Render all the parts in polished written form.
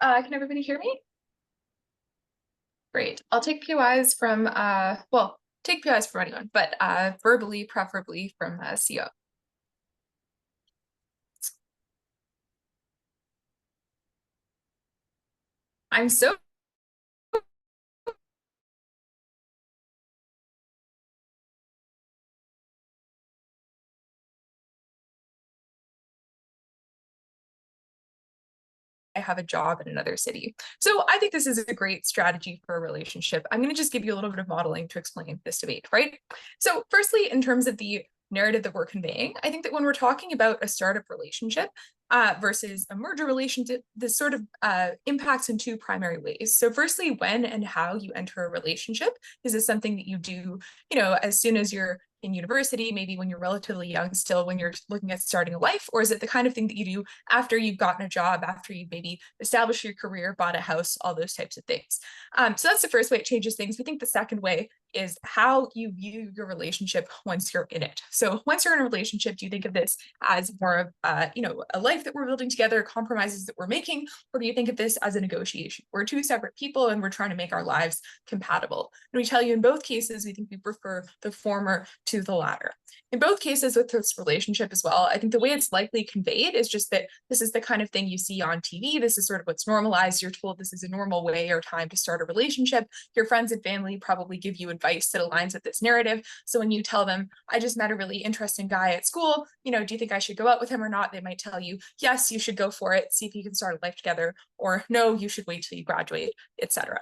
Can everybody hear me? Great. I'll take POIs from, well, take POIs from anyone, but verbally, preferably from CO. I'm so I have a job in another city. So I think this is a great strategy for a relationship. I'm going to just give you a little bit of modeling to explain this debate, right? So firstly, in terms of the narrative that we're conveying, I think that when we're talking about a startup relationship versus a merger relationship, this sort of impacts in two primary ways. So firstly, when and how you enter a relationship. Is this something that you do, as soon as you're in university, maybe when you're relatively young still, when you're looking at starting a life? Or is it the kind of thing that you do after you've gotten a job, after you've maybe established your career, bought a house, all those types of things? So that's the first way it changes things. We think the second way is how you view your relationship once you're in it. So once you're in a relationship, do you think of this as more of a life that we're building together, compromises that we're making, or do you think of this as a negotiation? We're two separate people and we're trying to make our lives compatible. And we tell you in both cases, we think we prefer the former to the latter. In both cases with this relationship as well, I think the way it's likely conveyed is just that this is the kind of thing you see on TV. This is sort of what's normalized. You're told this is a normal way or time to start a relationship. Your friends and family probably give you advice that aligns with this narrative. So when you tell them, I just met a really interesting guy at school, do you think I should go out with him or not? They might tell you, yes, you should go for it, see if you can start a life together, or no, you should wait till you graduate, etc.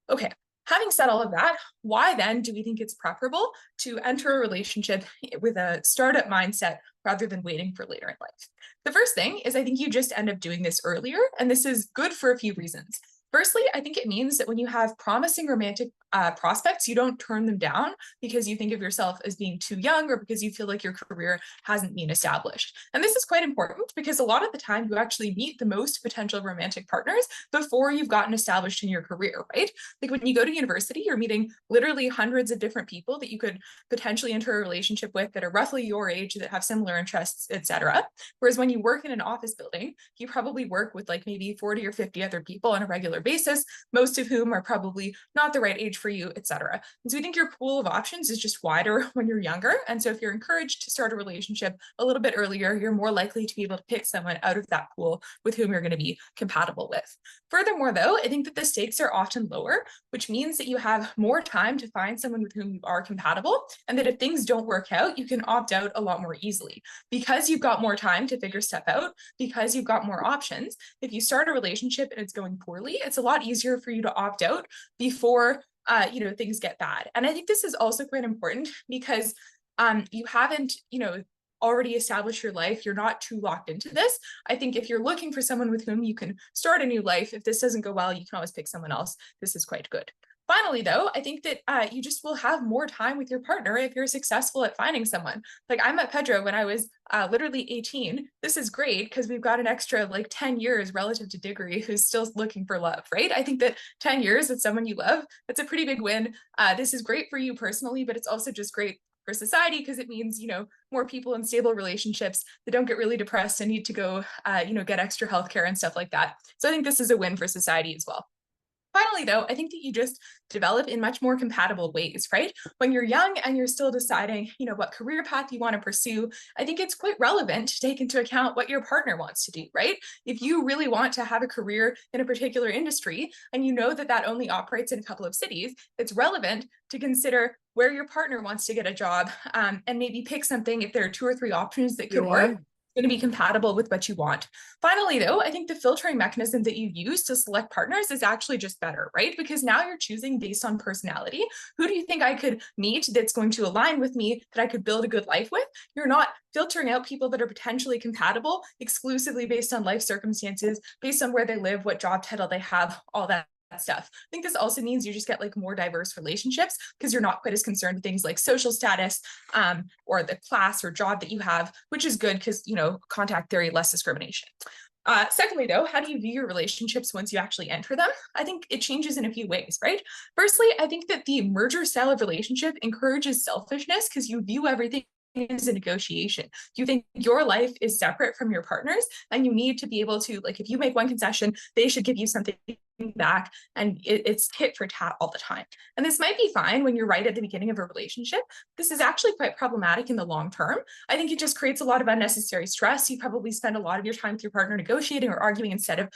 Okay. Having said all of that, why then do we think it's preferable to enter a relationship with a startup mindset rather than waiting for later in life? The first thing is I think you just end up doing this earlier, and this is good for a few reasons. Firstly, I think it means that when you have promising romantic prospects, you don't turn them down because you think of yourself as being too young or because you feel like your career hasn't been established. And this is quite important because a lot of the time you actually meet the most potential romantic partners before you've gotten established in your career, right? Like when you go to university, you're meeting literally hundreds of different people that you could potentially enter a relationship with that are roughly your age, that have similar interests, etc. Whereas when you work in an office building, you probably work with like maybe 40 or 50 other people on a regular basis, most of whom are probably not the right age for you, etc. And so we think your pool of options is just wider when you're younger. And so if you're encouraged to start a relationship a little bit earlier, you're more likely to be able to pick someone out of that pool with whom you're going to be compatible with. Furthermore, though, I think that the stakes are often lower, which means that you have more time to find someone with whom you are compatible, and that if things don't work out, you can opt out a lot more easily. Because you've got more time to figure stuff out, because you've got more options, if you start a relationship and it's going poorly, it's a lot easier for you to opt out before things get bad. And I think this is also quite important because you haven't, already established your life. You're not too locked into this. I think if you're looking for someone with whom you can start a new life, if this doesn't go well, you can always pick someone else. This is quite good. Finally, though, I think that you just will have more time with your partner if you're successful at finding someone. Like I met Pedro when I was literally 18. This is great because we've got an extra like 10 years relative to Diggory who's still looking for love, right? I think that 10 years with someone you love, that's a pretty big win. This is great for you personally, but it's also just great for society because it means, more people in stable relationships that don't get really depressed and need to go, get extra healthcare and stuff like that. So I think this is a win for society as well. Finally, though, I think that you just develop in much more compatible ways, right? When you're young and you're still deciding, what career path you want to pursue, I think it's quite relevant to take into account what your partner wants to do, right? If you really want to have a career in a particular industry and you know that that only operates in a couple of cities, it's relevant to consider where your partner wants to get a job and maybe pick something if there are 2 or 3 options that could work. Going to be compatible with what you want. Finally, though, I think the filtering mechanism that you use to select partners is actually just better, right? Because now you're choosing based on personality. Who do you think I could meet that's going to align with me, that I could build a good life with? You're not filtering out people that are potentially compatible exclusively based on life circumstances, based on where they live, what job title they have, all that stuff. I think this also means you just get like more diverse relationships because you're not quite as concerned with things like social status or the class or job that you have, which is good because, contact theory, less discrimination. Secondly, though, how do you view your relationships once you actually enter them? I think it changes in a few ways, right? Firstly, I think that the merger style of relationship encourages selfishness because you view everything is a negotiation. You think your life is separate from your partner's, and you need to be able to, like, if you make one concession, they should give you something back, and it's tit for tat all the time. And this might be fine when you're right at the beginning of a relationship. This is actually quite problematic in the long term. I think it just creates a lot of unnecessary stress. You probably spend a lot of your time with your partner negotiating or arguing instead of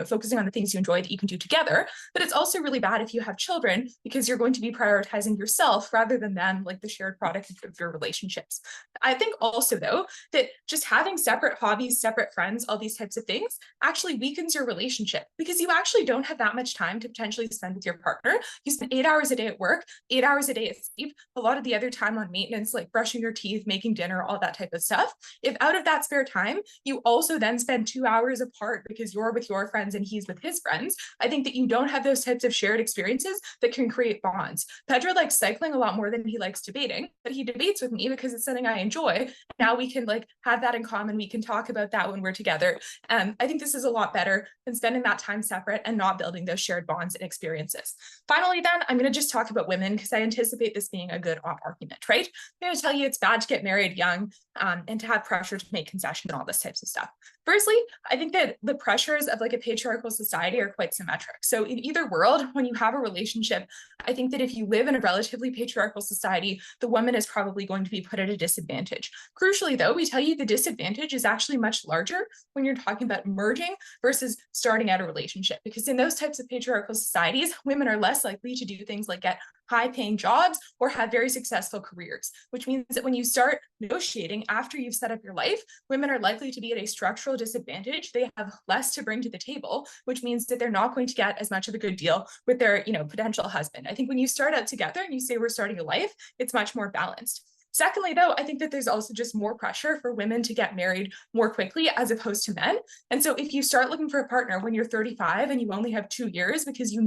focusing on the things you enjoy that you can do together. But it's also really bad if you have children, because you're going to be prioritizing yourself rather than them, like the shared product of your relationships. I think also, though, that just having separate hobbies, separate friends, all these types of things actually weakens your relationship, because you actually don't have that much time to potentially spend with your partner. You spend 8 hours a day at work, 8 hours a day at sleep, a lot of the other time on maintenance, like brushing your teeth, making dinner, all that type of stuff. If out of that spare time, you also then spend 2 hours apart because you're with your friends and he's with his friends, I think that you don't have those types of shared experiences that can create bonds. Pedro likes cycling a lot more than he likes debating, but he debates with me because it's something I enjoy. Now we can have that in common. We can talk about that when we're together. I think this is a lot better than spending that time separate and not building those shared bonds and experiences. Finally, then, I'm going to just talk about women because I anticipate this being a good argument, right? I'm going to tell you it's bad to get married young and to have pressure to make concessions and all this types of stuff. Firstly, I think that the pressures of a patriarchal society are quite symmetric. So in either world, when you have a relationship, I think that if you live in a relatively patriarchal society, the woman is probably going to be put at a disadvantage. Crucially, though, we tell you the disadvantage is actually much larger when you're talking about merging versus starting out a relationship, because in those types of patriarchal societies, women are less likely to do things like get high-paying jobs or have very successful careers, which means that when you start negotiating after you've set up your life, women are likely to be at a structural disadvantage. They have less to bring to the table, which means that they're not going to get as much of a good deal with their potential husband. I think when you start out together and you say we're starting a life, it's much more balanced. Secondly, though, I think that there's also just more pressure for women to get married more quickly as opposed to men. And so if you start looking for a partner when you're 35 and you only have 2 years because you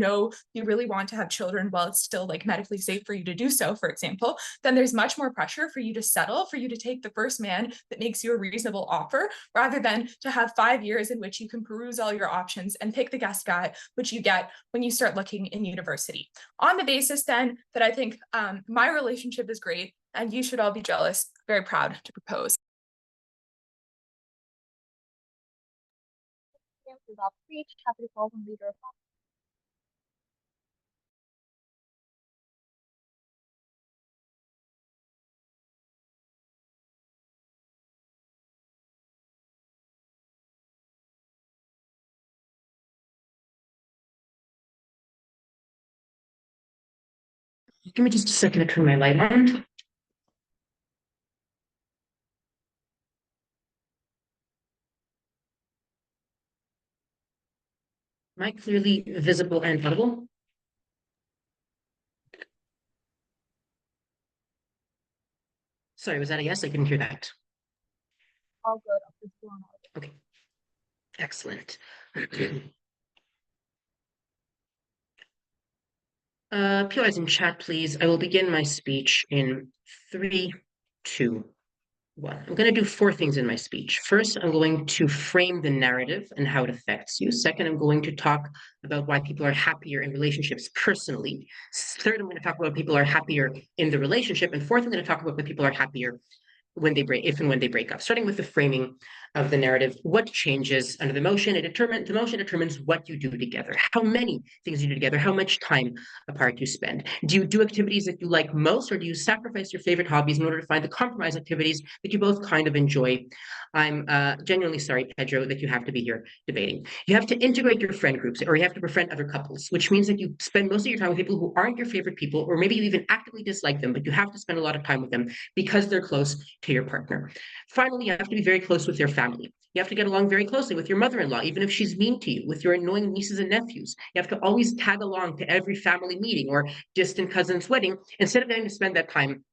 really want to have children while it's still medically safe for you to do so, for example, then there's much more pressure for you to settle, for you to take the first man that makes you a reasonable offer, rather than to have 5 years in which you can peruse all your options and pick the guest guy, which you get when you start looking in university. On the basis then that I think my relationship is great, and you should all be jealous, very proud to propose. Give me just a second to turn my light on. Am I clearly visible and audible? Sorry, was that a yes? I couldn't hear that. All good. Okay, excellent. POIs in chat, please. I will begin my speech in 3, 2, 1. I'm going to do 4 things in my speech. First, I'm going to frame the narrative and how it affects you. Second, I'm going to talk about why people are happier in relationships personally. Third, I'm going to talk about people are happier in the relationship. And fourth, I'm going to talk about when people are happier when they break, if and when they break up. Starting with the framing of the narrative, what changes under the motion? The motion determines what you do together, how many things you do together, how much time apart you spend. Do you do activities that you like most, or do you sacrifice your favorite hobbies in order to find the compromise activities that you both kind of enjoy? I'm genuinely sorry, Pedro, that you have to be here debating. You have to integrate your friend groups, or you have to befriend other couples, which means that you spend most of your time with people who aren't your favorite people, or maybe you even actively dislike them, but you have to spend a lot of time with them because they're close to your partner. Finally, you have to be very close with your family. You have to get along very closely with your mother-in-law, even if she's mean to you, with your annoying nieces and nephews. You have to always tag along to every family meeting or distant cousin's wedding instead of having to spend that time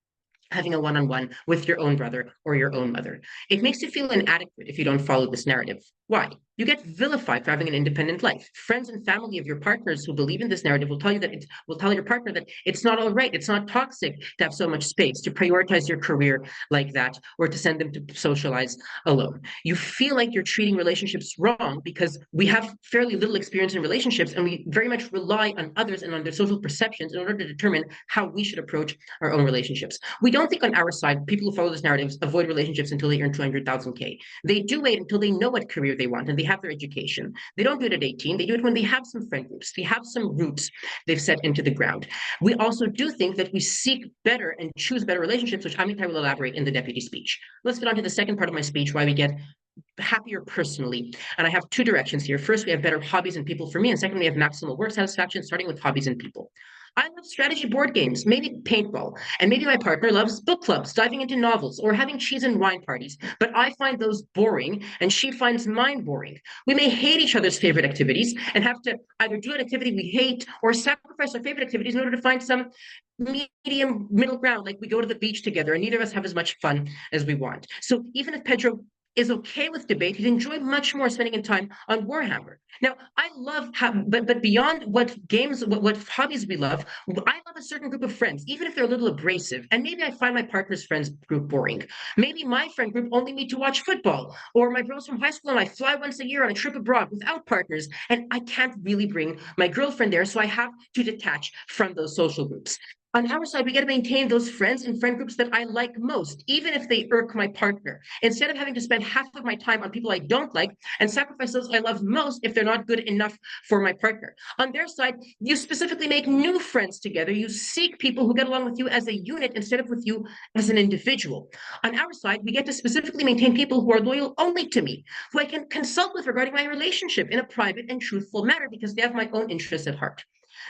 having a one-on-one with your own brother or your own mother. It makes you feel inadequate if you don't follow this narrative. Why? You get vilified for having an independent life. Friends and family of your partners who believe in this narrative will tell you that will tell your partner that it's not all right, it's not toxic to have so much space, to prioritize your career like that, or to send them to socialize alone. You feel like you're treating relationships wrong because we have fairly little experience in relationships and we very much rely on others and on their social perceptions in order to determine how we should approach our own relationships. We don't think on our side, people who follow this narrative avoid relationships until they earn 200,000 K. They do wait until they know what career they want and they have their education. They don't do it at 18. They do it when they have some friend groups. They have some roots they've set into the ground. We also do think that we seek better and choose better relationships, which Amitai will elaborate in the deputy speech. Let's get on to the second part of my speech, why we get happier personally. And I have two directions here. First, we have better hobbies and people for me. And second, we have maximal work satisfaction, starting with hobbies and people. I love strategy board games, maybe paintball, and maybe my partner loves book clubs, diving into novels, or having cheese and wine parties. But I find those boring, and she finds mine boring. We may hate each other's favorite activities and have to either do an activity we hate or sacrifice our favorite activities in order to find some medium middle ground, like we go to the beach together and neither of us have as much fun as we want. So even if Pedro is okay with debate, he'd enjoy much more spending time on Warhammer. Now, I love but beyond what games, what hobbies we love, I love a certain group of friends, even if they're a little abrasive. And maybe I find my partner's friends group boring. Maybe my friend group only meet to watch football, or my girls from high school and I fly once a year on a trip abroad without partners, and I can't really bring my girlfriend there, so I have to detach from those social groups. On our side, we got to maintain those friends and friend groups that I like most, even if they irk my partner. Instead of having to spend half of my time on people I don't like and sacrifice those I love most if they're not good enough for my partner. On their side, you specifically make new friends together. You seek people who get along with you as a unit instead of with you as an individual. On our side, we get to specifically maintain people who are loyal only to me, who I can consult with regarding my relationship in a private and truthful manner because they have my own interests at heart.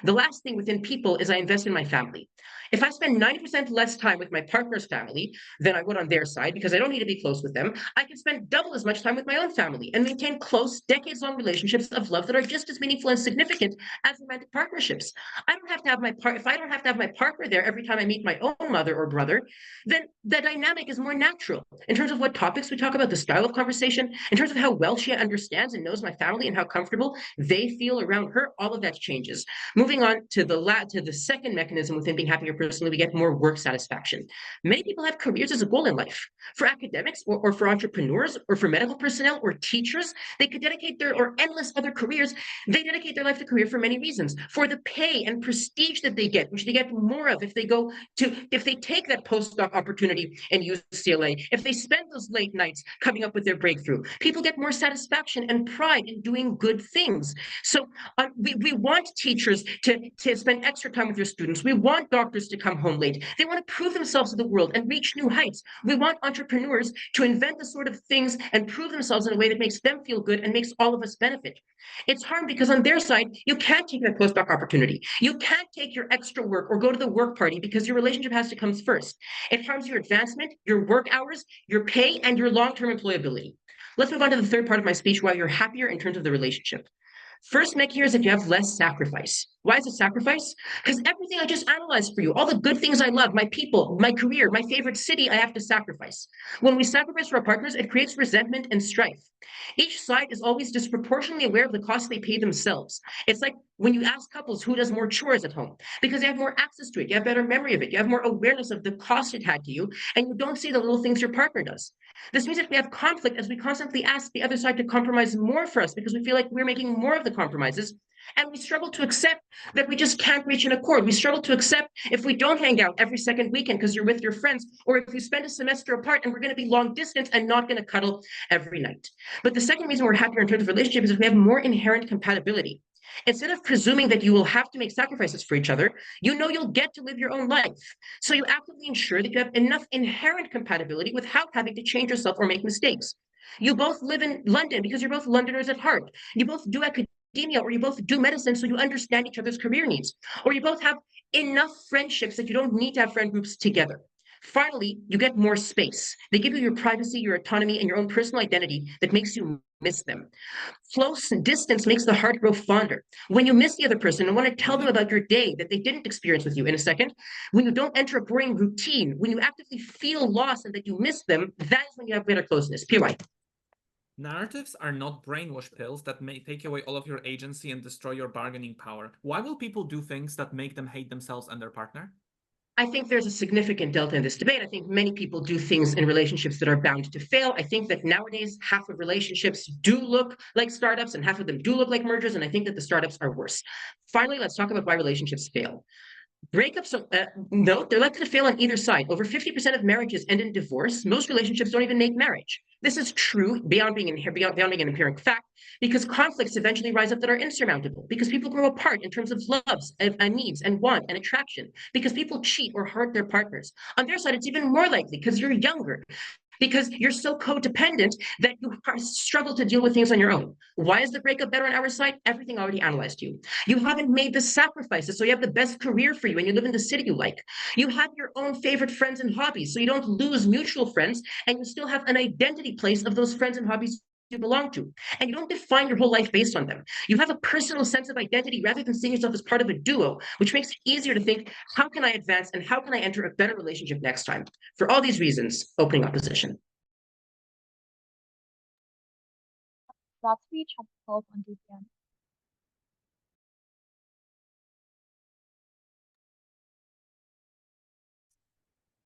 The last thing within people is I invest in my family. If I spend 90% less time with my partner's family than I would on their side, because I don't need to be close with them, I can spend double as much time with my own family and maintain close, decades-long relationships of love that are just as meaningful and significant as romantic partnerships. I don't have to have if I don't have to have my partner there every time I meet my own mother or brother, then the dynamic is more natural in terms of what topics we talk about, the style of conversation, in terms of how well she understands and knows my family and how comfortable they feel around her. All of that changes. Moving on to the second mechanism within being happier personally, we get more work satisfaction. Many people have careers as a goal in life. For academics or for entrepreneurs or for medical personnel or teachers, they could dedicate or endless other careers. They dedicate their life to career for many reasons. For the pay and prestige that they get, which they get more of if they take that postdoc opportunity in UCLA, if they spend those late nights coming up with their breakthrough. People get more satisfaction and pride in doing good things. So we want teachers to spend extra time with their students. We want doctors to come home late. They want to prove themselves to the world and reach new heights. We want entrepreneurs to invent the sort of things and prove themselves in a way that makes them feel good and makes all of us benefit. It's hard because on their side, you can't take that postdoc opportunity. You can't take your extra work or go to the work party because your relationship has to come first. It harms your advancement, your work hours, your pay, and your long-term employability. Let's move on to the third part of my speech, why you're happier in terms of the relationship. First make here is if you have less sacrifice. Why is it sacrifice? Because everything I just analyzed for you, all the good things I love, my people, my career, my favorite city, I have to sacrifice. When we sacrifice for our partners, it creates resentment and strife. Each side is always disproportionately aware of the cost they pay themselves. It's like when you ask couples who does more chores at home, because you have more access to it, you have better memory of it, you have more awareness of the cost it had to you, and you don't see the little things your partner does. This means that we have conflict as we constantly ask the other side to compromise more for us because we feel like we're making more of the compromises. And we struggle to accept that we just can't reach an accord. We struggle to accept if we don't hang out every second weekend because you're with your friends, or if you spend a semester apart and we're going to be long distance and not going to cuddle every night. But the second reason we're happier in terms of relationship is if we have more inherent compatibility. Instead of presuming that you will have to make sacrifices for each other, you know you'll get to live your own life. So you actively ensure that you have enough inherent compatibility without having to change yourself or make mistakes. You both live in London because you're both Londoners at heart. You both do academia, or you both do medicine so you understand each other's career needs. Or you both have enough friendships that you don't need to have friend groups together. Finally, you get more space. They give you your privacy, your autonomy, and your own personal identity that makes you miss them. Close distance makes the heart grow fonder. When you miss the other person and want to tell them about your day that they didn't experience with you in a second, when you don't enter a boring routine, when you actively feel lost and that you miss them, that is when you have better closeness. PY. Narratives are not brainwash pills that may take away all of your agency and destroy your bargaining power. Why will people do things that make them hate themselves and their partner? I think there's a significant delta in this debate. I think many people do things in relationships that are bound to fail. I think that nowadays half of relationships do look like startups and half of them do look like mergers. And I think that the startups are worse. Finally, let's talk about why relationships fail. Breakups, no, they're likely to fail on either side. Over 50% of marriages end in divorce. Most relationships don't even make marriage. This is true beyond being an empiric fact, because conflicts eventually rise up that are insurmountable, because people grow apart in terms of loves and needs and want and attraction, because people cheat or hurt their partners. On their side, it's even more likely because you're younger, because you're so codependent that you struggle to deal with things on your own. Why is the breakup better on our side? Everything already analyzed you. You haven't made the sacrifices, so you have the best career for you and you live in the city you like. You have your own favorite friends and hobbies, so you don't lose mutual friends and you still have an identity place of those friends and hobbies you belong to. And you don't define your whole life based on them. You have a personal sense of identity rather than seeing yourself as part of a duo, which makes it easier to think, how can I advance and how can I enter a better relationship next time? For all these reasons, opening opposition. That speech had 12 on GPM.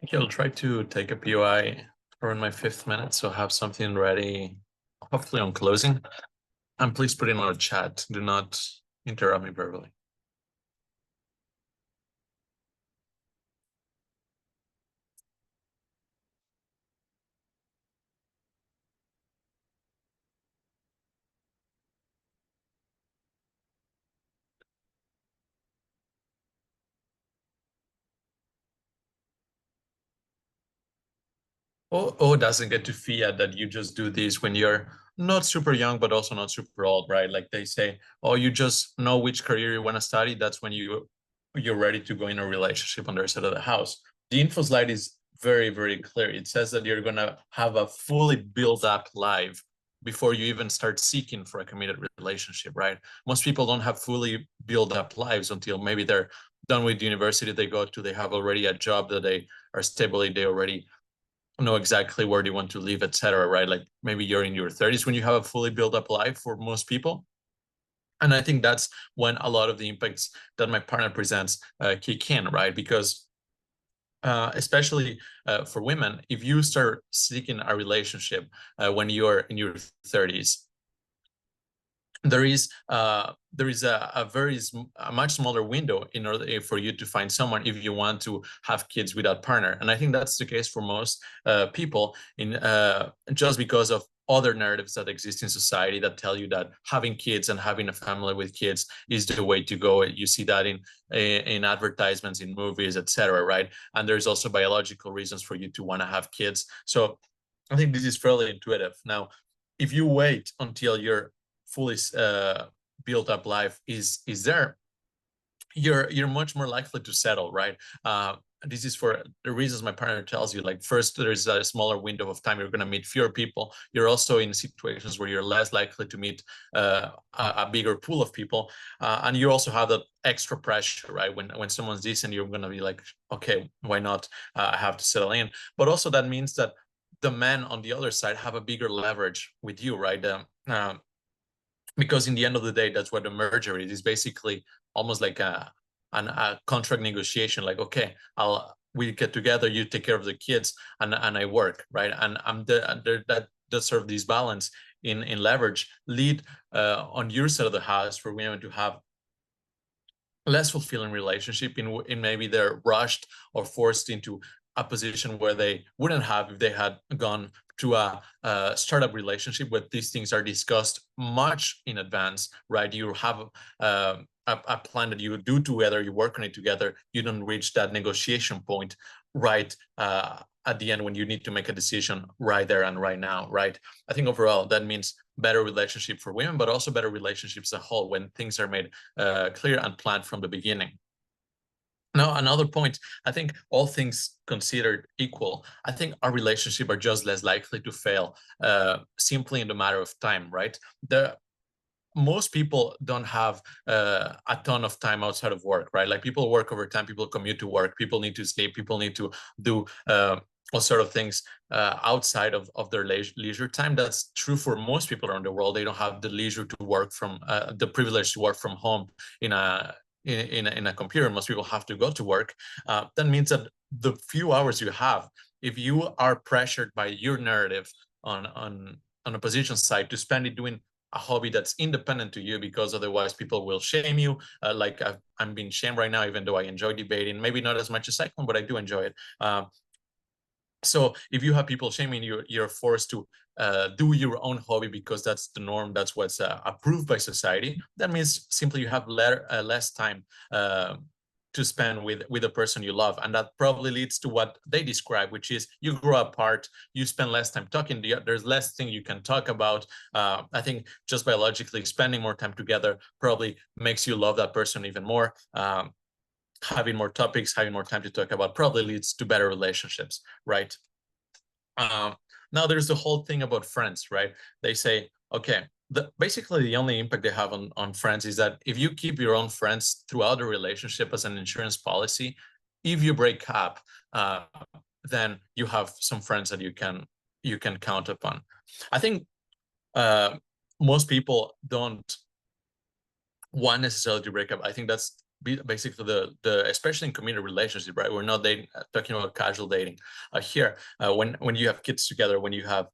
Okay, I'll try to take a POI around my 5th minute, so have something ready, hopefully on closing. And please put it on the chat. Do not interrupt me verbally. Oh, doesn't get to fiat that you just do this when you're not super young, but also not super old, right? Like they say, oh, you just know which career you want to study. That's when you're ready to go in a relationship on their side of the house. The info slide is very, very clear. It says that you're going to have a fully built up life before you even start seeking for a committed relationship, right? Most people don't have fully built up lives until maybe they're done with the university they go to. They have already a job that they are stable. They already know exactly where they want to live, etc. Right? Like maybe you're in your 30s when you have a fully built up life for most people. And I think that's when a lot of the impacts that my partner presents kick in, right? Because especially for women, if you start seeking a relationship when you're in your 30s, there is a much smaller window in order for you to find someone if you want to have kids without partner. And I think that's the case for most people in just because of other narratives that exist in society that tell you that having kids and having a family with kids is the way to go. You see that in advertisements, in movies, etc. Right? And there's also biological reasons for you to want to have kids. So I think this is fairly intuitive. Now, if you wait until you're fully built up life is there, you're much more likely to settle, right? This is for the reasons my partner tells you. Like, first, there's a smaller window of time. You're going to meet fewer people. You're also in situations where you're less likely to meet a bigger pool of people, and you also have that extra pressure, right? When someone's decent, you're going to be like, okay, why not? I have to settle in. But also that means that the men on the other side have a bigger leverage with you, right? Because in the end of the day, that's what a merger is. It's basically almost like a contract negotiation. Like, okay, we get together, you take care of the kids, and I work, right? And that sort of this balance in leverage lead on your side of the house for women to have less fulfilling relationship in maybe they're rushed or forced into a position where they wouldn't have if they had gone to a startup relationship where these things are discussed much in advance, right? You have a plan that you do together, you work on it together, you don't reach that negotiation point right at the end when you need to make a decision right there and right now, right? I think overall that means better relationship for women, but also better relationships as a whole when things are made clear and planned from the beginning. Now, another point, I think all things considered equal, I think our relationship are just less likely to fail simply in the matter of time, right? Most people don't have a ton of time outside of work, right? Like people work overtime, people commute to work, people need to sleep, people need to do all sort of things outside of their leisure time. That's true for most people around the world. They don't have the leisure to work from the privilege to work from home in a computer. Most people have to go to work. That means that the few hours you have, if you are pressured by your narrative on a position side to spend it doing a hobby that's independent to you, because otherwise people will shame you. Like I'm being shamed right now, even though I enjoy debating, maybe not as much as cycling, but I do enjoy it. So if you have people shaming you, you're forced to do your own hobby because that's the norm, that's what's approved by society. That means simply you have less time to spend with the person you love. And that probably leads to what they describe, which is you grow apart, you spend less time talking, there's less thing you can talk about. I think just biologically spending more time together probably makes you love that person even more. Having more topics, having more time to talk about probably leads to better relationships, right? Now there's the whole thing about friends, right? They say, okay, basically the only impact they have on friends is that if you keep your own friends throughout the relationship as an insurance policy, if you break up, then you have some friends that you can count upon. I think most people don't want necessarily to break up. I think that's basically the especially in community relationship, right? We're not talking about casual dating here. When you have kids together, when you have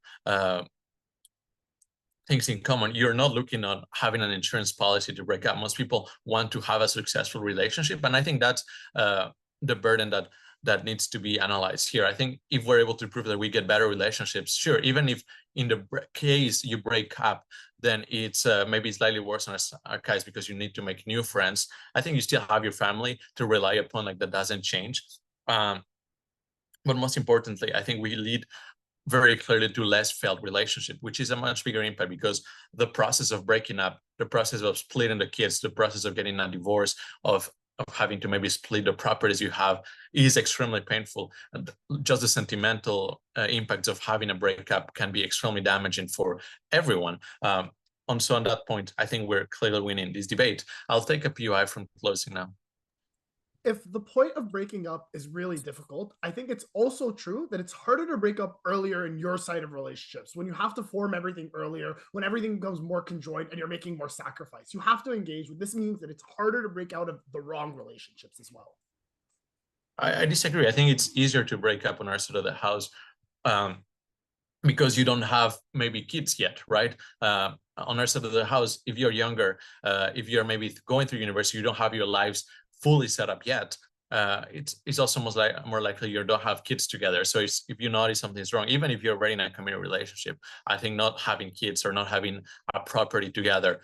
things in common, you're not looking at having an insurance policy to break up. Most people want to have a successful relationship, and I think that's the burden that needs to be analyzed here. I think if we're able to prove that we get better relationships, sure, even if in the case you break up, then it's maybe slightly worse on our case because you need to make new friends. I think you still have your family to rely upon, like that doesn't change. But most importantly, I think we lead very clearly to less failed relationship, which is a much bigger impact because the process of breaking up, the process of splitting the kids, the process of getting a divorce, of having to maybe split the properties you have is extremely painful. And just the sentimental impacts of having a breakup can be extremely damaging for everyone. And so on that point, I think we're clearly winning this debate. I'll take a POI from closing now. If the point of breaking up is really difficult, I think it's also true that it's harder to break up earlier in your side of relationships, when you have to form everything earlier, when everything becomes more conjoined and you're making more sacrifice. You have to engage with this. Means that it's harder to break out of the wrong relationships as well. I disagree. I think it's easier to break up on our side of the house because you don't have maybe kids yet, right? On our side of the house, if you're younger, if you're maybe going through university, you don't have your lives fully set up yet. It's also more likely you don't have kids together. So if you notice something's wrong, even if you're already in a committed relationship, I think not having kids or not having a property together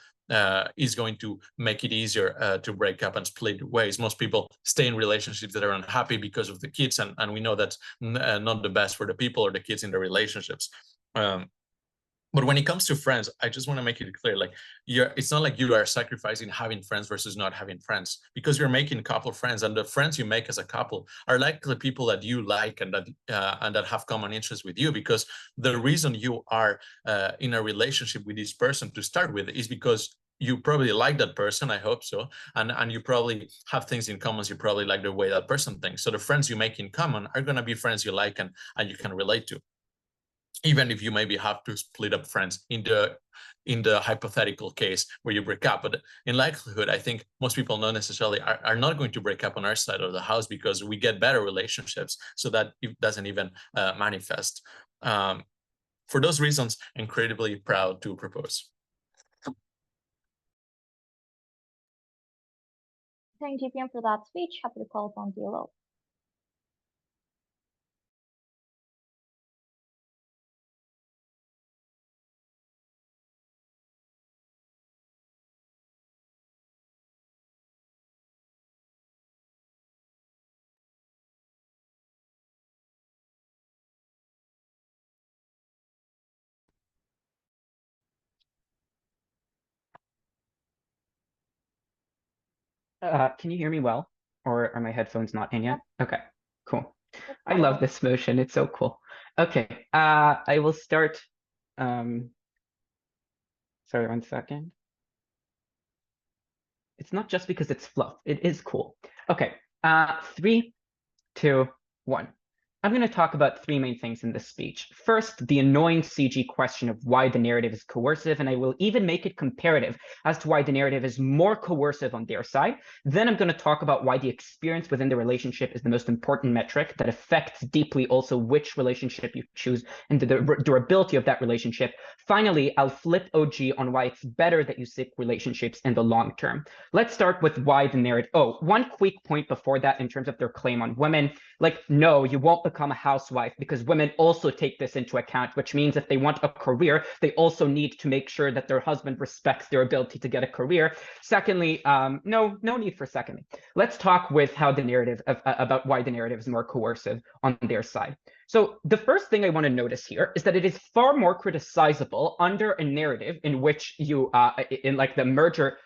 is going to make it easier to break up and split ways. Most people stay in relationships that are unhappy because of the kids, and we know that's not the best for the people or the kids in the relationships. But when it comes to friends, I just want to make it clear, like it's not like you are sacrificing having friends versus not having friends, because you're making a couple of friends, and the friends you make as a couple are likely people that you like and that have common interests with you, because the reason you are in a relationship with this person to start with is because you probably like that person, I hope so, and you probably have things in common. You probably like the way that person thinks. So the friends you make in common are going to be friends you like and you can relate to, even if you maybe have to split up friends in the hypothetical case where you break up. But in likelihood, I think most people not necessarily are not going to break up on our side of the house, because we get better relationships, so that it doesn't even manifest. For those reasons, incredibly proud to propose. Thank GPM for that speech. Happy to call upon DLO. Can you hear me well? Or are my headphones not in yet? Okay, cool. I love this motion. It's so cool. Okay, I will start. Sorry, 1 second. It's not just because it's fluff. It is cool. Okay, 3, 2, 1. I'm going to talk about three main things in this speech. First, the annoying CG question of why the narrative is coercive, and I will even make it comparative as to why the narrative is more coercive on their side. Then I'm going to talk about why the experience within the relationship is the most important metric that affects deeply also which relationship you choose and the durability of that relationship. Finally, I'll flip OG on why it's better that you seek relationships in the long term. Let's start with why the narrative. Oh, one quick point before that in terms of their claim on women. Like, no, you won't become a housewife because women also take this into account, which means if they want a career, they also need to make sure that their husband respects their ability to get a career. Secondly, no need for secondly. Let's talk with how the narrative about why the narrative is more coercive on their side. So the first thing I want to notice here is that it is far more criticizable under a narrative in which you, in like the merger.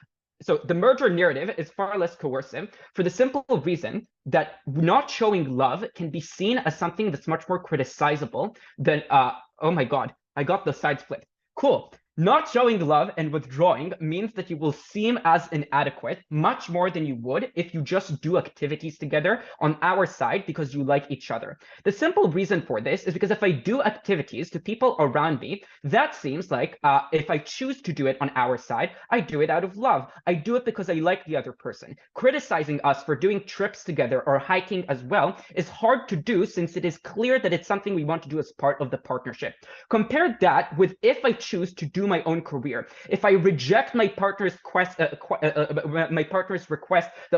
So the merger narrative is far less coercive for the simple reason that not showing love can be seen as something that's much more criticizable than, oh my God, I got the side split. Cool. Not showing love and withdrawing means that you will seem as inadequate much more than you would if you just do activities together on our side because you like each other. The simple reason for this is because if I do activities to people around me, that seems like if I choose to do it on our side, I do it out of love. I do it because I like the other person. Criticizing us for doing trips together or hiking as well is hard to do since it is clear that it's something we want to do as part of the partnership. Compare that with if I choose to do my own career. If I reject my partner's request that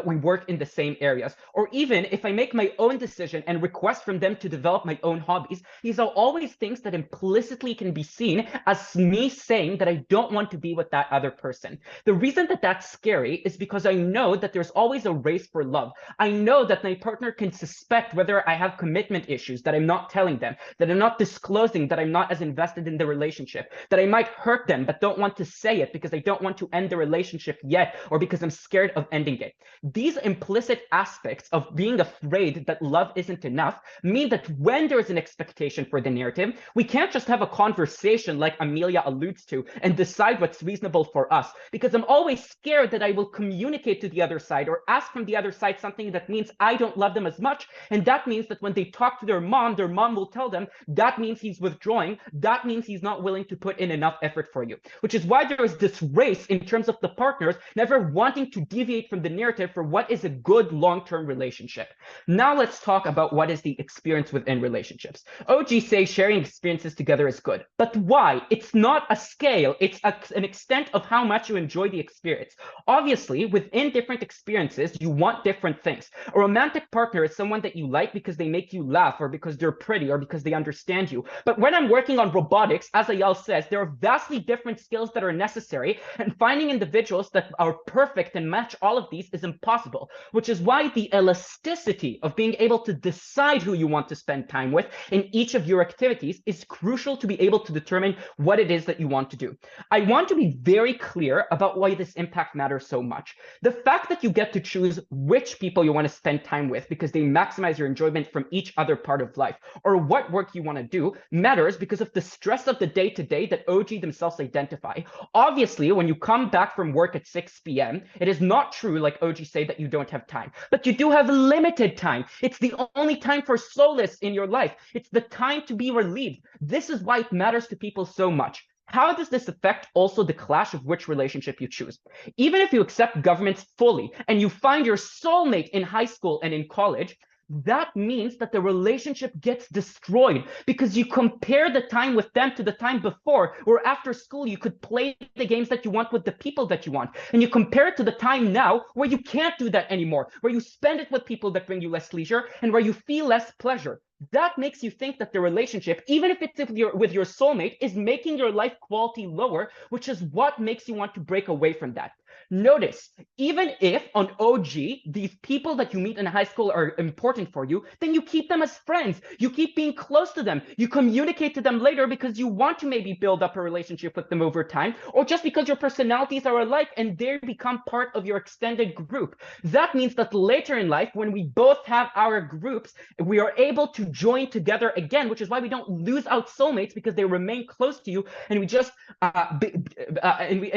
we work in the same areas, or even if I make my own decision and request from them to develop my own hobbies, these are always things that implicitly can be seen as me saying that I don't want to be with that other person. The reason that that's scary is because I know that there's always a race for love. I know that my partner can suspect whether I have commitment issues that I'm not telling them, that I'm not disclosing, that I'm not as invested in the relationship, that I might hurt them but don't want to say it because I don't want to end the relationship yet or because I'm scared of ending it. These implicit aspects of being afraid that love isn't enough mean that when there is an expectation for the narrative, we can't just have a conversation like Amelia alludes to and decide what's reasonable for us, because I'm always scared that I will communicate to the other side or ask from the other side something that means I don't love them as much, and that means that when they talk to their mom will tell them that means he's withdrawing, that means he's not willing to put in enough effort for you, which is why there is this race in terms of the partners never wanting to deviate from the narrative for what is a good long-term relationship. Now let's talk about what is the experience within relationships. OG says sharing experiences together is good, but why? It's not a scale, it's an extent of how much you enjoy the experience. Obviously, within different experiences, you want different things. A romantic partner is someone that you like because they make you laugh or because they're pretty or because they understand you. But when I'm working on robotics, as Ayal says, there are vastly different skills that are necessary, and finding individuals that are perfect and match all of these is impossible, which is why the elasticity of being able to decide who you want to spend time with in each of your activities is crucial to be able to determine what it is that you want to do. I want to be very clear about why this impact matters so much. The fact that you get to choose which people you want to spend time with because they maximize your enjoyment from each other part of life, or what work you want to do, matters because of the stress of the day-to-day that OG themselves identify. Obviously, when you come back from work at 6 p.m., it is not true, like OG say, that you don't have time, but you do have limited time. It's the only time for solace in your life. It's the time to be relieved. This is why it matters to people so much. How does this affect also the clash of which relationship you choose? Even if you accept governments fully and you find your soulmate in high school and in college, that means that the relationship gets destroyed because you compare the time with them to the time before, where after school you could play the games that you want with the people that you want. And you compare it to the time now where you can't do that anymore, where you spend it with people that bring you less leisure and where you feel less pleasure. That makes you think that the relationship, even if it's with your soulmate, is making your life quality lower, which is what makes you want to break away from that. Notice, even if on OG, these people that you meet in high school are important for you, then you keep them as friends. You keep being close to them. You communicate to them later because you want to maybe build up a relationship with them over time, or just because your personalities are alike and they become part of your extended group. That means that later in life, when we both have our groups, we are able to join together again, which is why we don't lose out soulmates, because they remain close to you and we just and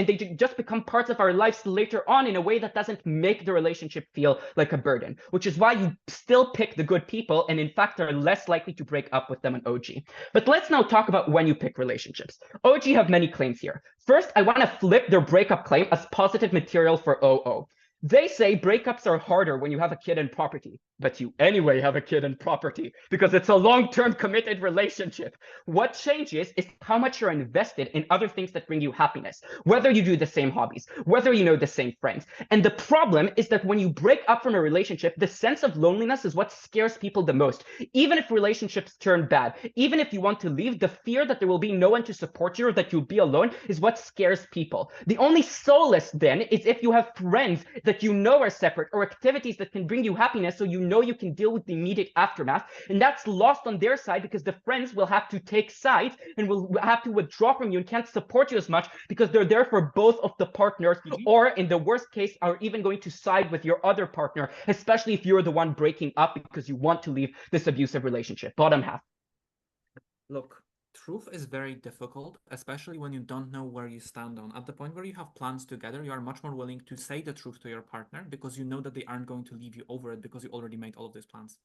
they just become parts of our lives lives later on in a way that doesn't make the relationship feel like a burden, which is why you still pick the good people and in fact are less likely to break up with them on OG. But let's now talk about when you pick relationships. OG have many claims here. First, I want to flip their breakup claim as positive material for OO. They say breakups are harder when you have a kid and property, but you anyway have a kid and property because it's a long-term committed relationship. What changes is how much you're invested in other things that bring you happiness, whether you do the same hobbies, whether you know the same friends. And the problem is that when you break up from a relationship, the sense of loneliness is what scares people the most. Even if relationships turn bad, even if you want to leave, the fear that there will be no one to support you or that you'll be alone is what scares people. The only solace then is if you have friends that you know are separate or activities that can bring you happiness so you know you can deal with the immediate aftermath. And that's lost on their side because the friends will have to take sides and will have to withdraw from you and can't support you as much because they're there for both of the partners, or in the worst case are even going to side with your other partner, especially if you're the one breaking up because you want to leave this abusive relationship. Bottom half. Look, truth is very difficult, especially when you don't know where you stand on. At the point where you have plans together, you are much more willing to say the truth to your partner because you know that they aren't going to leave you over it because you already made all of these plans.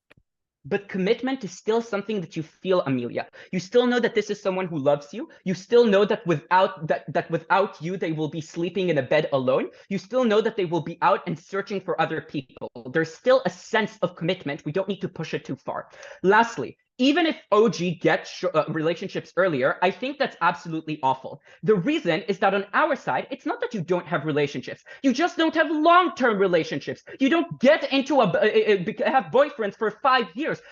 But commitment is still something that you feel, Amelia. You still know that this is someone who loves you. You still know that without you, they will be sleeping in a bed alone. You still know that they will be out and searching for other people. There's still a sense of commitment. We don't need to push it too far. Lastly, even if OG gets relationships earlier, I think that's absolutely awful. The reason is that on our side, it's not that you don't have relationships. You just don't have long-term relationships. You don't get into have boyfriends for 5 years.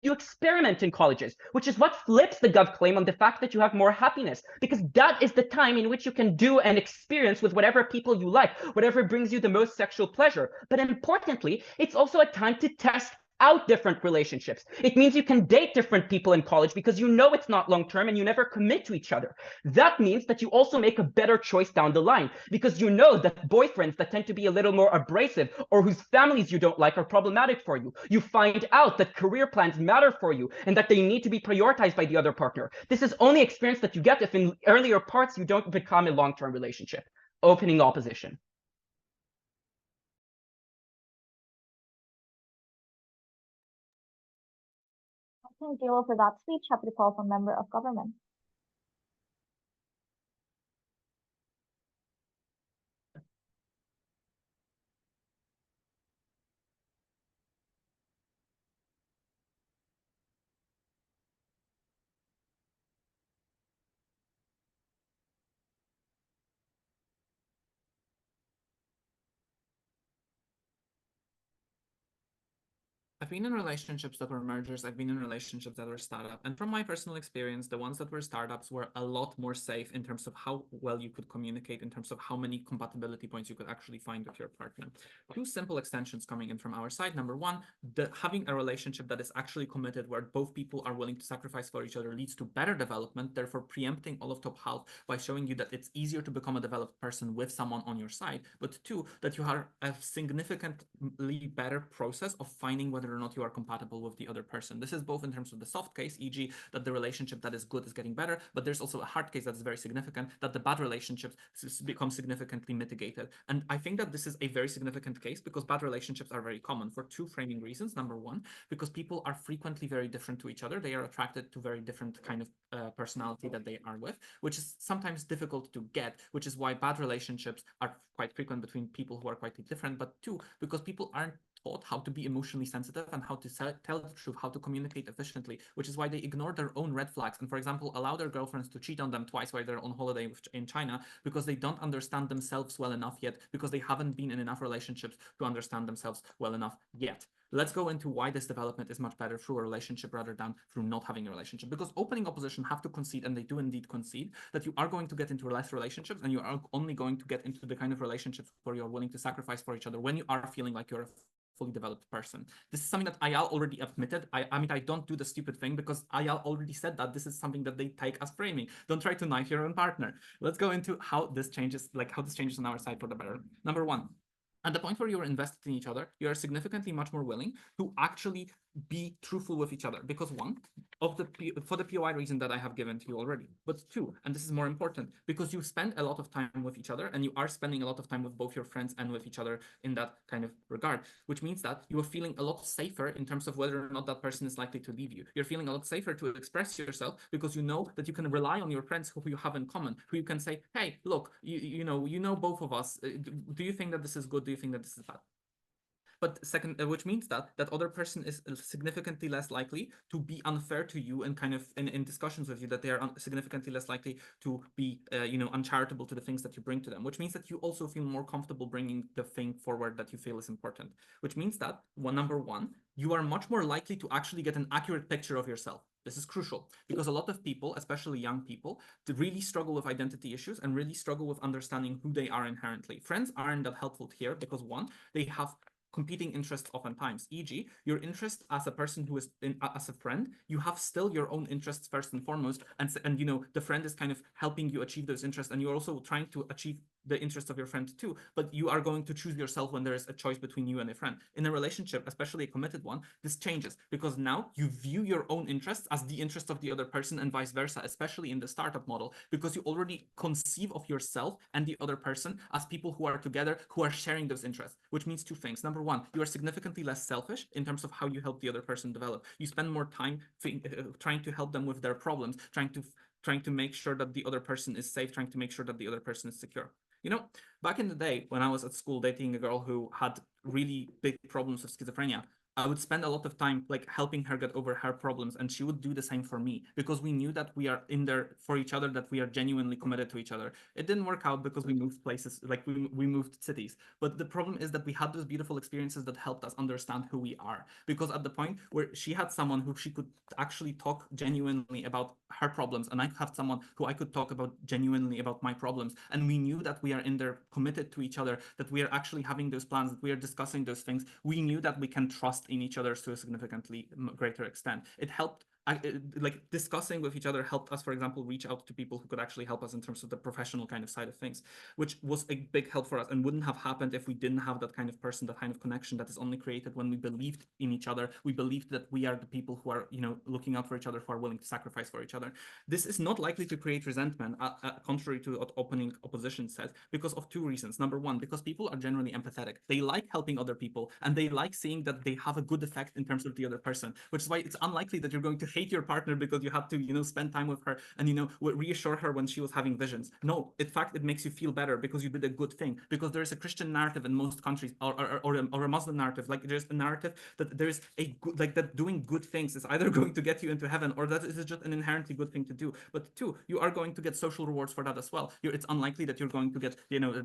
You experiment in colleges, which is what flips the Gov claim on the fact that you have more happiness, because that is the time in which you can do and experience with whatever people you like, whatever brings you the most sexual pleasure. But importantly, it's also a time to test out different relationships. It means you can date different people in college because you know it's not long-term and you never commit to each other. That means that you also make a better choice down the line because you know that boyfriends that tend to be a little more abrasive or whose families you don't like are problematic for you. You find out that career plans matter for you and that they need to be prioritized by the other partner. This is only experience that you get if in earlier parts you don't become a long-term relationship. Opening opposition. Thank you for that speech. Happy to call from member of government. I've been in relationships that were mergers. I've been in relationships that were startup. And from my personal experience, the ones that were startups were a lot more safe in terms of how well you could communicate, in terms of how many compatibility points you could actually find with your partner. Two simple extensions coming in from our side. Number one, having a relationship that is actually committed, where both people are willing to sacrifice for each other, leads to better development, therefore preempting all of top half by showing you that it's easier to become a developed person with someone on your side. But two, that you have a significantly better process of finding whether or not you are compatible with the other person. This is both in terms of the soft case, e.g. that the relationship that is good is getting better, but there's also a hard case that is very significant, that the bad relationships become significantly mitigated. And I think that this is a very significant case because bad relationships are very common for two framing reasons. Number one, because people are frequently very different to each other. They are attracted to very different kind of personality that they are with, which is sometimes difficult to get, which is why bad relationships are quite frequent between people who are quite different. But two, because people aren't taught how to be emotionally sensitive and how to tell the truth, how to communicate efficiently, which is why they ignore their own red flags and, for example, allow their girlfriends to cheat on them twice while they're on holiday in China because they don't understand themselves well enough yet, because they haven't been in enough relationships to understand themselves well enough yet. Let's go into why this development is much better through a relationship rather than through not having a relationship. Because opening opposition have to concede, and they do indeed concede, that you are going to get into less relationships and you are only going to get into the kind of relationships where you're willing to sacrifice for each other when you are feeling like you're a fully developed person. This is something that Ayal already admitted. I mean, I don't do the stupid thing because Ayal already said that this is something that they take as framing. Don't try to knife your own partner. Let's go into how this changes, on our side for the better. Number one, at the point where you're invested in each other, you are significantly much more willing to actually be truthful with each other, because one, for the POI reason that I have given to you already, but two, and this is more important, because you spend a lot of time with each other, and you are spending a lot of time with both your friends and with each other in that kind of regard, which means that you are feeling a lot safer in terms of whether or not that person is likely to leave you. You're feeling a lot safer to express yourself because you know that you can rely on your friends who you have in common, who you can say, hey, look, you know both of us. Do you think that this is good? Do you think that this is bad? But second, which means that that other person is significantly less likely to be unfair to you and kind of in discussions with you, that they are significantly less likely to be uncharitable to the things that you bring to them, which means that you also feel more comfortable bringing the thing forward that you feel is important, which means that number one, you are much more likely to actually get an accurate picture of yourself. This is crucial because a lot of people, especially young people, really struggle with identity issues and really struggle with understanding who they are inherently. Friends aren't that helpful here because one, they have competing interests oftentimes, e.g. your interest as a person who is as a friend, you have still your own interests first and foremost, and the friend is kind of helping you achieve those interests, and you're also trying to achieve the interests of your friend too, but you are going to choose yourself when there is a choice between you and a friend. In a relationship, especially a committed one, this changes because now you view your own interests as the interest of the other person and vice versa, especially in the startup model, because you already conceive of yourself and the other person as people who are together, who are sharing those interests, which means two things. Number one, you are significantly less selfish in terms of how you help the other person develop. You spend more time trying to help them with their problems, trying to make sure that the other person is safe, trying to make sure that the other person is secure. Back in the day when I was at school dating a girl who had really big problems with schizophrenia, I would spend a lot of time like helping her get over her problems, and she would do the same for me because we knew that we are in there for each other, that we are genuinely committed to each other. It didn't work out because we moved places, like we moved cities. But the problem is that we had those beautiful experiences that helped us understand who we are. Because at the point where she had someone who she could actually talk genuinely about her problems, and I have someone who I could talk about genuinely about my problems, and we knew that we are in there committed to each other, that we are actually having those plans, that we are discussing those things, we knew that we can trust in each other to a significantly greater extent. It helped, like discussing with each other helped us, for example, reach out to people who could actually help us in terms of the professional kind of side of things, which was a big help for us and wouldn't have happened if we didn't have that kind of person, that kind of connection that is only created when we believed in each other. We believed that we are the people who are, looking out for each other, who are willing to sacrifice for each other. This is not likely to create resentment, contrary to what opening opposition says, because of two reasons. Number one, because people are generally empathetic. They like helping other people, and they like seeing that they have a good effect in terms of the other person, which is why it's unlikely that you're going to hate your partner because you have to, spend time with her and, reassure her when she was having visions. No, in fact, it makes you feel better because you did a good thing, because there is a Christian narrative in most countries, or a Muslim narrative. Like there's a narrative that there's a good, like that doing good things is either going to get you into heaven, or that is just an inherently good thing to do. But two, you are going to get social rewards for that as well. It's unlikely that you're going to get,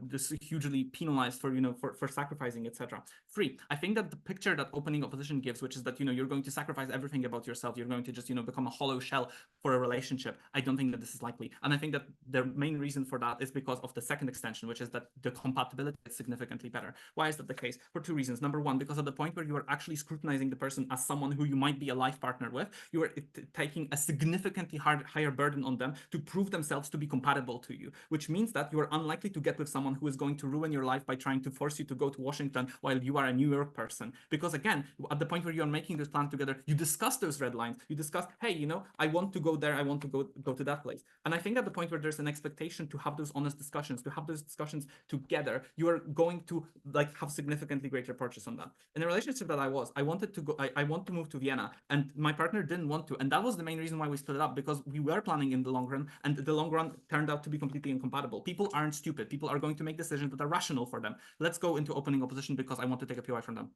this hugely penalized for, for sacrificing, etc. Three, I think that the picture that opening opposition gives, which is that, you're going to sacrifice everything about yourself, you're going to just, become a hollow shell for a relationship. I don't think that this is likely. And I think that the main reason for that is because of the second extension, which is that the compatibility is significantly better. Why is that the case? For two reasons. Number one, because at the point where you are actually scrutinizing the person as someone who you might be a life partner with, you are taking a significantly higher burden on them to prove themselves to be compatible to you, which means that you are unlikely to get with someone who is going to ruin your life by trying to force you to go to Washington while you are a New York person. Because again, at the point where you're making this plan together, you discuss those red lines. You discuss, hey, I want to go there, I want to go to that place. And I think at the point where there's an expectation to have those honest discussions, to have those discussions together, you are going to have significantly greater purchase on that. In a relationship that I wanted to go, I want to move to Vienna, and my partner didn't want to. And that was the main reason why we split up, because we were planning in the long run, and the long run turned out to be completely incompatible. People aren't stupid. People are going to make decisions that are rational for them. Let's go into opening opposition because I want to take a POI from them.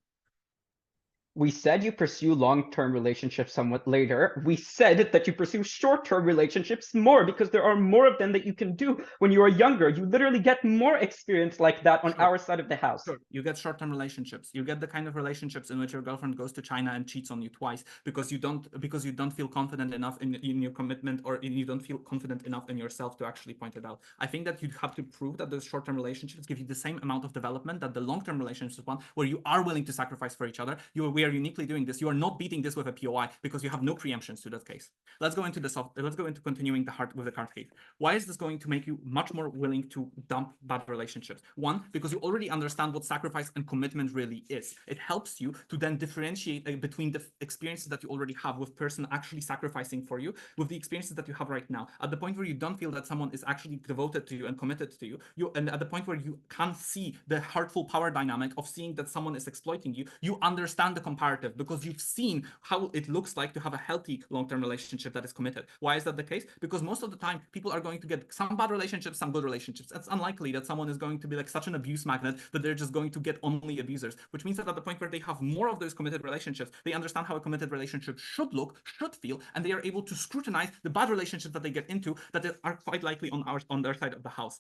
We said you pursue long-term relationships somewhat later. We said that you pursue short-term relationships more because there are more of them that you can do when you are younger. You literally get more experience like that on our side of the house. Sure. You get short-term relationships. You get the kind of relationships in which your girlfriend goes to China and cheats on you twice because you don't feel confident enough in your commitment, or you don't feel confident enough in yourself to actually point it out. I think that you have to prove that those short-term relationships give you the same amount of development that the long-term relationships one, where you are willing to sacrifice for each other. We are are uniquely doing this. You are not beating this with a POI because you have no preemptions to that case. Let's go into continuing with the card case. Why is this going to make you much more willing to dump bad relationships? One, because you already understand what sacrifice and commitment really is. It helps you to then differentiate between the experiences that you already have with person actually sacrificing for you with the experiences that you have right now. At the point where you don't feel that someone is actually devoted to you and committed to you, and at the point where you can see the hurtful power dynamic of seeing that someone is exploiting you, you understand the comparative because you've seen how it looks like to have a healthy long-term relationship that is committed. Why is that the case? Because most of the time, people are going to get some bad relationships, some good relationships. It's unlikely that someone is going to be like such an abuse magnet that they're just going to get only abusers, which means that at the point where they have more of those committed relationships, they understand how a committed relationship should look, should feel, and they are able to scrutinize the bad relationships that they get into that are quite likely on their side of the house.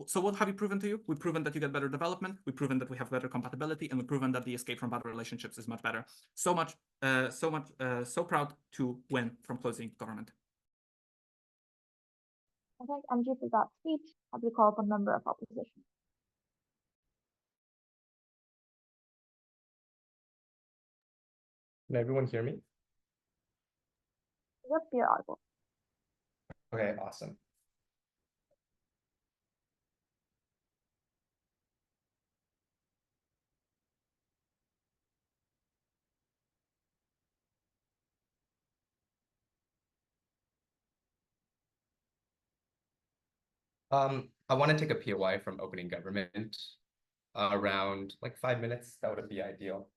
So what have we proven to you? We've proven that you get better development. We've proven that we have better compatibility, and we've proven that the escape from bad relationships is much better. So proud to win from closing government. I thank MG for that speech. I will call upon member of opposition. Can everyone hear me? Yep, you're audible. Okay, awesome. I want to take a POI from opening government around like 5 minutes. That would be ideal.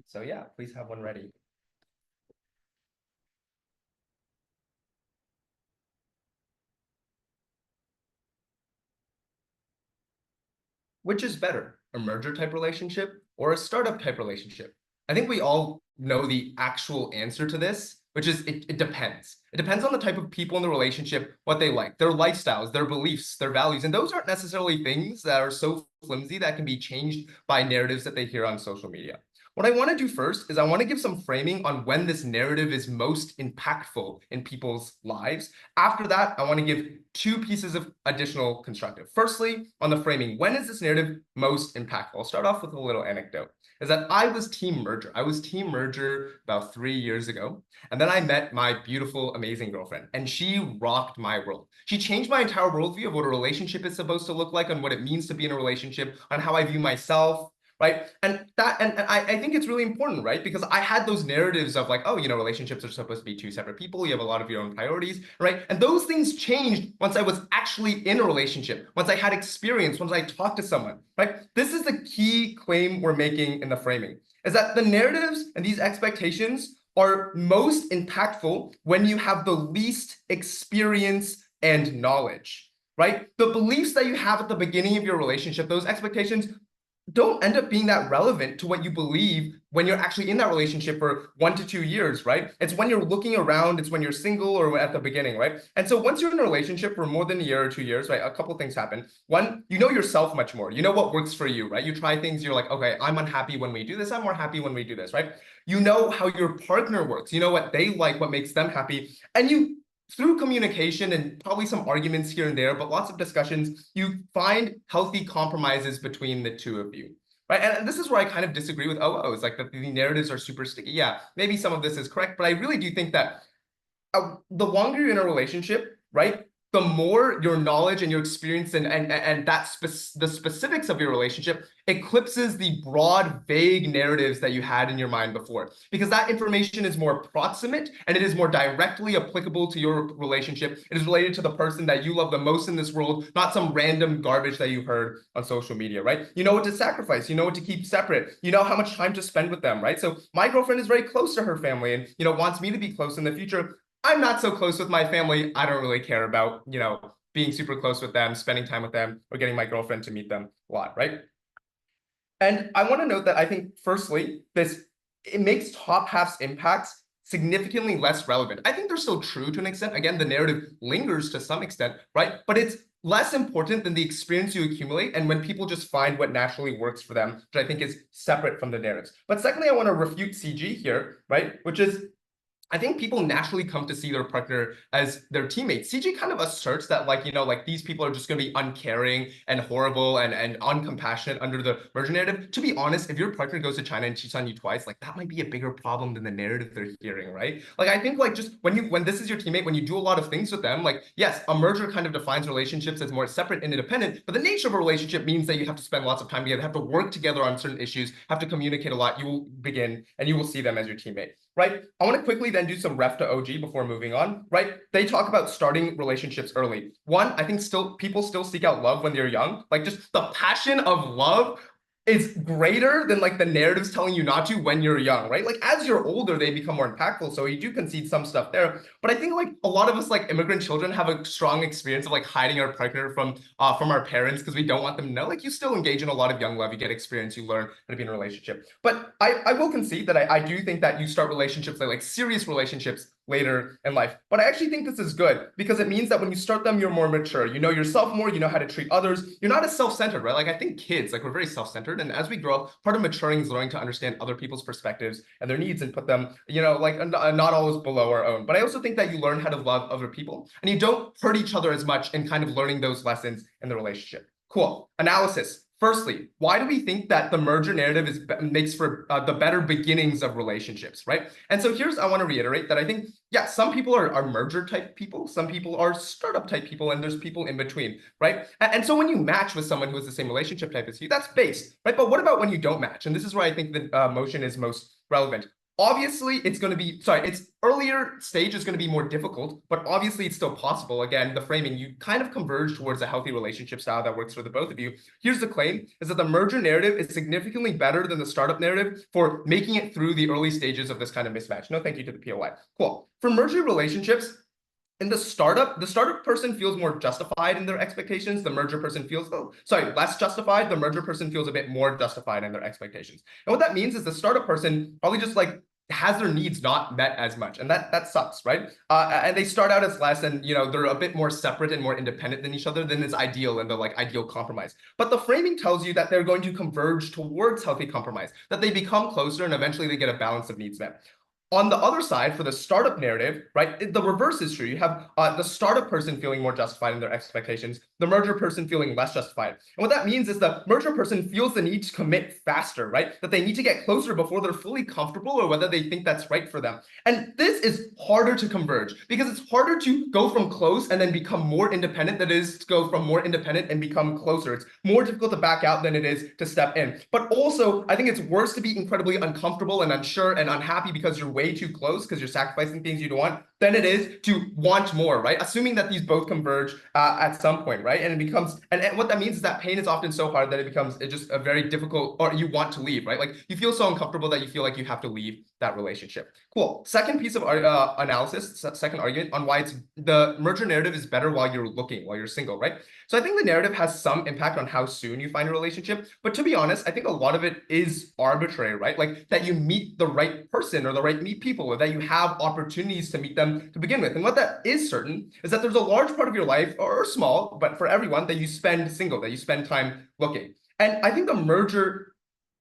So yeah, please have one ready. Which is better, a merger type relationship or a startup type relationship? I think we all know the actual answer to this, which is it depends. It depends on the type of people in the relationship, what they like, their lifestyles, their beliefs, their values. And those aren't necessarily things that are so flimsy that can be changed by narratives that they hear on social media. What I want to do first is I want to give some framing on when this narrative is most impactful in people's lives. After that, I want to give 2 pieces of additional constructive. Firstly, on the framing, when is this narrative most impactful? I'll start off with a little anecdote. Is that I was team merger. I was team merger about 3 years ago. And then I met my beautiful, amazing girlfriend, and she rocked my world. She changed my entire worldview of what a relationship is supposed to look like and what it means to be in a relationship, on how I view myself, right? And I think it's really important, right? Because I had those narratives of like, oh, you know, relationships are supposed to be 2 separate people. You have a lot of your own priorities, right? And those things changed once I was actually in a relationship, once I had experience, once I talked to someone, right? This is the key claim we're making in the framing, is that the narratives and these expectations are most impactful when you have the least experience and knowledge, right? The beliefs that you have at the beginning of your relationship, those expectations, don't end up being that relevant to what you believe when you're actually in that relationship for 1 to 2 years, right? It's when you're looking around, it's when you're single or at the beginning, right? And so once you're in a relationship for more than a year or 2 years, right, a couple things happen. One, you know yourself much more. You know what works for you, right? You try things, you're like, okay, I'm unhappy when we do this. I'm more happy when we do this, right? You know how your partner works. You know what they like, what makes them happy. And you, through communication and probably some arguments here and there, but lots of discussions, you find healthy compromises between the 2 of you, right? And this is where I kind of disagree with OO. It's like the narratives are super sticky. Yeah, maybe some of this is correct, but I really do think that the longer you're in a relationship, right, the more your knowledge and your experience and the specifics of your relationship eclipses the broad, vague narratives that you had in your mind before, because that information is more proximate and it is more directly applicable to your relationship. It is related to the person that you love the most in this world, not some random garbage that you heard on social media, right? You know what to sacrifice, you know what to keep separate, you know how much time to spend with them, right? So my girlfriend is very close to her family and, you know, wants me to be close in the future. I'm not so close with my family. I don't really care about, you know, being super close with them, spending time with them, or getting my girlfriend to meet them a lot, right? And I want to note that I think, firstly, it makes top half's impacts significantly less relevant. I think they're still true to an extent. Again, the narrative lingers to some extent, right? But it's less important than the experience you accumulate and when people just find what naturally works for them, which I think is separate from the narratives. But secondly, I want to refute CG here, right? Which is, I think people naturally come to see their partner as their teammates. CG kind of asserts that, like, you know, like these people are just going to be uncaring and horrible and uncompassionate under the merger narrative. To be honest, if your partner goes to China and cheats on you twice, like that might be a bigger problem than the narrative they're hearing, right? Like, I think like just when this is your teammate, when you do a lot of things with them, like, yes, a merger kind of defines relationships as more separate and independent, but the nature of a relationship means that you have to spend lots of time together, have to work together on certain issues, have to communicate a lot. You will begin and you will see them as your teammate, right? I want to quickly then do some ref to OG before moving on, right? They talk about starting relationships early. One, I think people still seek out love when they're young. Like just the passion of love is greater than like the narratives telling you not to when you're young, right? Like as you're older, they become more impactful. So you do concede some stuff there. But I think like a lot of us like immigrant children have a strong experience of like hiding our partner from our parents because we don't want them to know. Like you still engage in a lot of young love, you get experience, you learn how to be in a relationship. But I will concede that I do think that you start relationships like serious relationships later in life. But I actually think this is good because it means that when you start them, you're more mature. You know yourself more, you know how to treat others. You're not as self-centered, right? Like I think kids, like we're very self-centered. And as we grow up, part of maturing is learning to understand other people's perspectives and their needs and put them, you know, like not always below our own. But I also think that you learn how to love other people and you don't hurt each other as much in kind of learning those lessons in the relationship. Cool. Analysis. Firstly, why do we think that the merger narrative makes for the better beginnings of relationships, right? And so I want to reiterate that I think, yeah, some people are merger type people, some people are startup type people, and there's people in between, right? And so when you match with someone who has the same relationship type as you, that's based, right? But what about when you don't match? And this is where I think the motion is most relevant. Obviously, its earlier stage is going to be more difficult, but obviously it's still possible. Again, the framing, you kind of converge towards a healthy relationship style that works for the both of you. Here's the claim, is that the merger narrative is significantly better than the startup narrative for making it through the early stages of this kind of mismatch. No thank you to the POI. Cool. For merger relationships, in the startup person feels more justified in their expectations. The merger person feels, less justified. The merger person feels a bit more justified in their expectations. And what that means is the startup person probably just like has their needs not met as much, and that sucks, right? And they start out as less, and you know they're a bit more separate and more independent than each other than is ideal in the like ideal compromise. But the framing tells you that they're going to converge towards healthy compromise, that they become closer, and eventually they get a balance of needs met. On the other side, for the startup narrative, right, the reverse is true. You have the startup person feeling more justified in their expectations, the merger person feeling less justified. And what that means is the merger person feels the need to commit faster, right? That they need to get closer before they're fully comfortable or whether they think that's right for them. And this is harder to converge because it's harder to go from close and then become more independent than it is to go from more independent and become closer. It's more difficult to back out than it is to step in. But also, I think it's worse to be incredibly uncomfortable and unsure and unhappy because you're way too close because you're sacrificing things you don't want than it is to want more, right? Assuming that these both converge at some point, right? And it becomes, and what that means is that pain is often so hard that it becomes just a very difficult, or you want to leave, right? Like you feel so uncomfortable that you feel like you have to leave that relationship. Cool. Second piece of analysis, second argument on why the merger narrative is better while you're single, right? So I think the narrative has some impact on how soon you find a relationship, but to be honest, I think a lot of it is arbitrary, right? Like that you meet the right person or the right people, or that you have opportunities to meet them to begin with. And what that is certain is that there's a large part of your life, or small, but for everyone, that you spend single, that you spend time looking. And I think the merger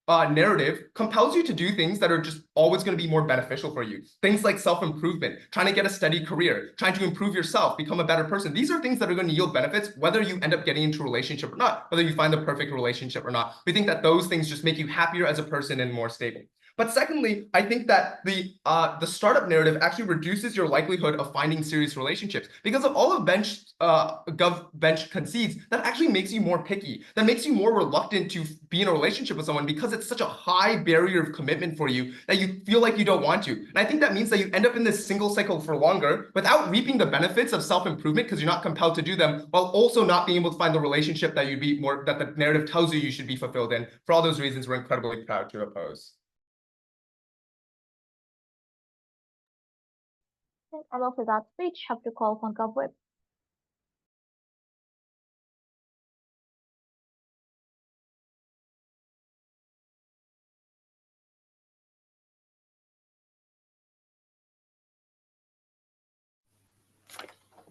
narrative compels you to do things that are just always going to be more beneficial for you. Things like self-improvement, trying to get a steady career, trying to improve yourself, become a better person. These are things that are going to yield benefits, whether you end up getting into a relationship or not, whether you find the perfect relationship or not. We think that those things just make you happier as a person and more stable. But secondly, I think that the startup narrative actually reduces your likelihood of finding serious relationships because of all of bench concedes. That actually makes you more picky. That makes you more reluctant to be in a relationship with someone because it's such a high barrier of commitment for you that you feel like you don't want to. And I think that means that you end up in this single cycle for longer without reaping the benefits of self-improvement because you're not compelled to do them, while also not being able to find the relationship that that the narrative tells you should be fulfilled in. For all those reasons, we're incredibly proud to oppose. And after that speech, have to call upon Gov.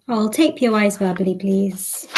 I'll take POIs verbally, please.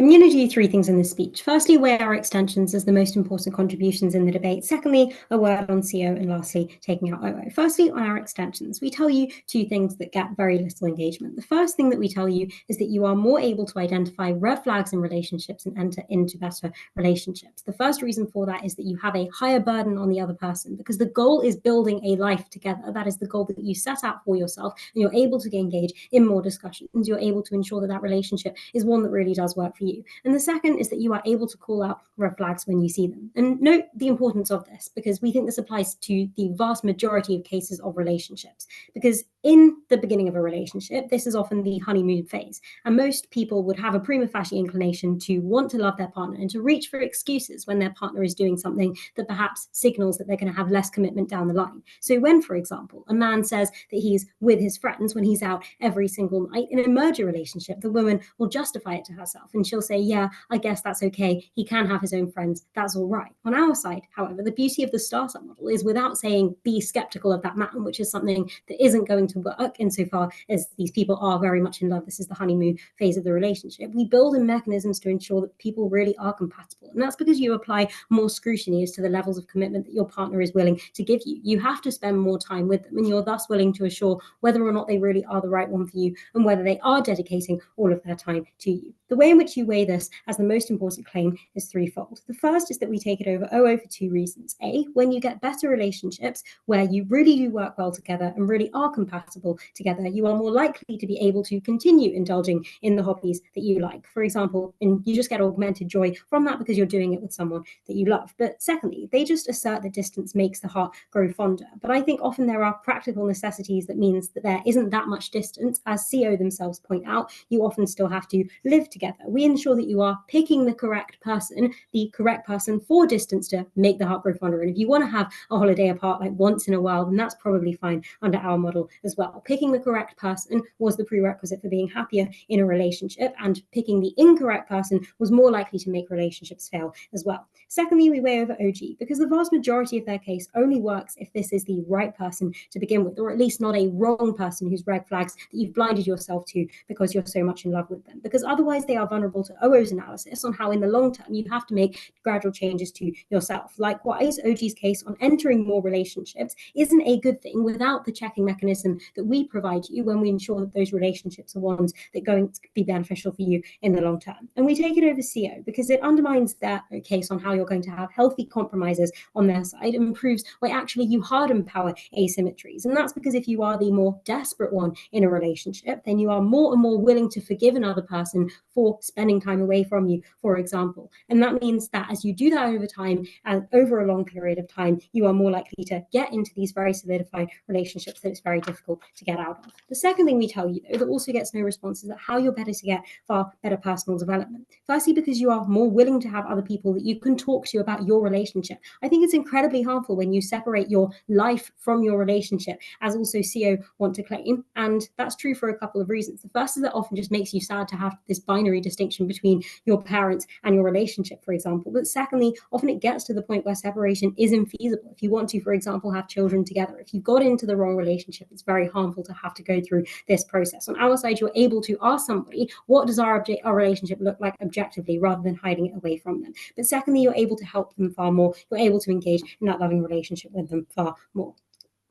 I'm going to do three things in this speech. Firstly, weigh our extensions as the most important contributions in the debate. Secondly, a word on CO. And lastly, taking out OO. Firstly, on our extensions, we tell you two things that get very little engagement. The first thing that we tell you is that you are more able to identify red flags in relationships and enter into better relationships. The first reason for that is that you have a higher burden on the other person because the goal is building a life together. That is the goal that you set out for yourself, and you're able to engage in more discussions. You're able to ensure that that relationship is one that really does work for you. And the second is that you are able to call out red flags when you see them. And note the importance of this, because we think this applies to the vast majority of cases of relationships. Because in the beginning of a relationship, this is often the honeymoon phase. And most people would have a prima facie inclination to want to love their partner and to reach for excuses when their partner is doing something that perhaps signals that they're going to have less commitment down the line. So when, for example, a man says that he's with his friends when he's out every single night, in a merger relationship, the woman will justify it to herself and she'll say, yeah, I guess that's okay. He can have his own friends. That's all right. On our side, however, the beauty of the startup model is without saying be skeptical of that man, which is something that isn't going to work insofar as these people are very much in love. This is the honeymoon phase of the relationship. We build in mechanisms to ensure that people really are compatible. And that's because you apply more scrutiny as to the levels of commitment that your partner is willing to give you. You have to spend more time with them, and you're thus willing to assure whether or not they really are the right one for you and whether they are dedicating all of their time to you. The way in which you weigh this as the most important claim is threefold. The first is that we take it over OO for two reasons. A, when you get better relationships where you really do work well together and really are compatible together, you are more likely to be able to continue indulging in the hobbies that you like. For example, and you just get augmented joy from that because you're doing it with someone that you love. But secondly, they just assert that distance makes the heart grow fonder. But I think often there are practical necessities that means that there isn't that much distance. As CO themselves point out, you often still have to live together. We ensure that you are picking the correct person for distance to make the heart grow fonder. And if you want to have a holiday apart like once in a while, then that's probably fine under our model as well. Picking the correct person was the prerequisite for being happier in a relationship, and picking the incorrect person was more likely to make relationships fail as well. Secondly, we weigh over OG because the vast majority of their case only works if this is the right person to begin with, or at least not a wrong person whose red flags that you've blinded yourself to because you're so much in love with them. Because otherwise they are vulnerable to OO's analysis on how in the long term you have to make gradual changes to yourself. Likewise, OG's case on entering more relationships isn't a good thing without the checking mechanism that we provide you when we ensure that those relationships are ones that are going to be beneficial for you in the long term. And we take it over CO because it undermines their case on how you're going to have healthy compromises on their side and proves why actually you harden power asymmetries. And that's because if you are the more desperate one in a relationship, then you are more and more willing to forgive another person for spending time away from you, for example. And that means that as you do that over time and over a long period of time, you are more likely to get into these very solidified relationships that it's very difficult to get out of. The second thing we tell you, though, that also gets no response is that how you're better to get far better personal development. Firstly, because you are more willing to have other people that you can talk to about your relationship. I think it's incredibly harmful when you separate your life from your relationship, as also CO want to claim. And that's true for a couple of reasons. The first is that often just makes you sad to have this binary distinction between your parents and your relationship, for example. But secondly, often it gets to the point where separation is infeasible. If you want to, for example, have children together, if you got into the wrong relationship, it's very harmful to have to go through this process. On our side, you're able to ask somebody, what does our relationship look like objectively, rather than hiding it away from them. But secondly, you're able to help them far more. You're able to engage in that loving relationship with them far more.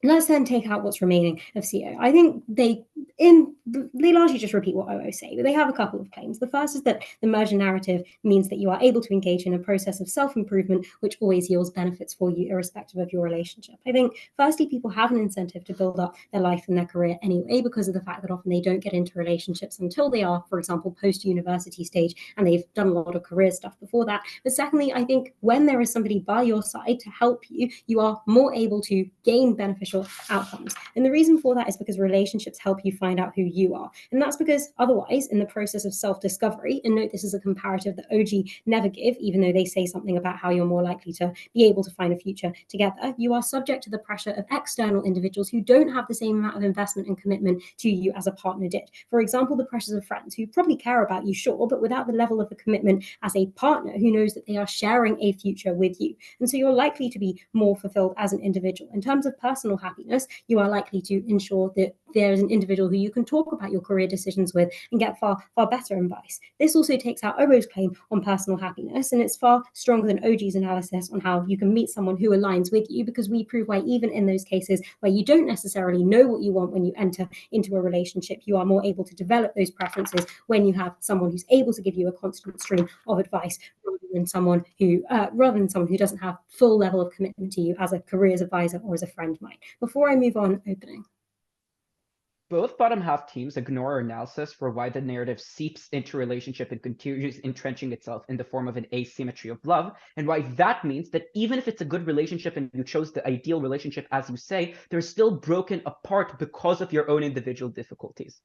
Let's then take out what's remaining of CO. I think they largely just repeat what OO say, but they have a couple of claims. The first is that the merger narrative means that you are able to engage in a process of self-improvement, which always yields benefits for you, irrespective of your relationship. I think, firstly, people have an incentive to build up their life and their career anyway, because of the fact that often they don't get into relationships until they are, for example, post-university stage, and they've done a lot of career stuff before that. But secondly, I think when there is somebody by your side to help you, you are more able to gain beneficial outcomes. And the reason for that is because relationships help you find out who you are. And that's because otherwise, in the process of self-discovery, and note this is a comparative that OG never give, even though they say something about how you're more likely to be able to find a future together, you are subject to the pressure of external individuals who don't have the same amount of investment and commitment to you as a partner did. For example, the pressures of friends who probably care about you, sure, but without the level of a commitment as a partner who knows that they are sharing a future with you. And so you're likely to be more fulfilled as an individual. In terms of personal happiness, you are likely to ensure that there's an individual who you can talk about your career decisions with and get far better advice. This also takes out Obo's claim on personal happiness, and it's far stronger than OG's analysis on how you can meet someone who aligns with you, because we prove why even in those cases where you don't necessarily know what you want when you enter into a relationship, you are more able to develop those preferences when you have someone who's able to give you a constant stream of advice, rather than someone who doesn't have full level of commitment to you as a careers advisor or as a friend might. Before I move on, opening. Both bottom half teams ignore our analysis for why the narrative seeps into relationship and continues entrenching itself in the form of an asymmetry of love, and why that means that even if it's a good relationship and you chose the ideal relationship as you say, they're still broken apart because of your own individual difficulties.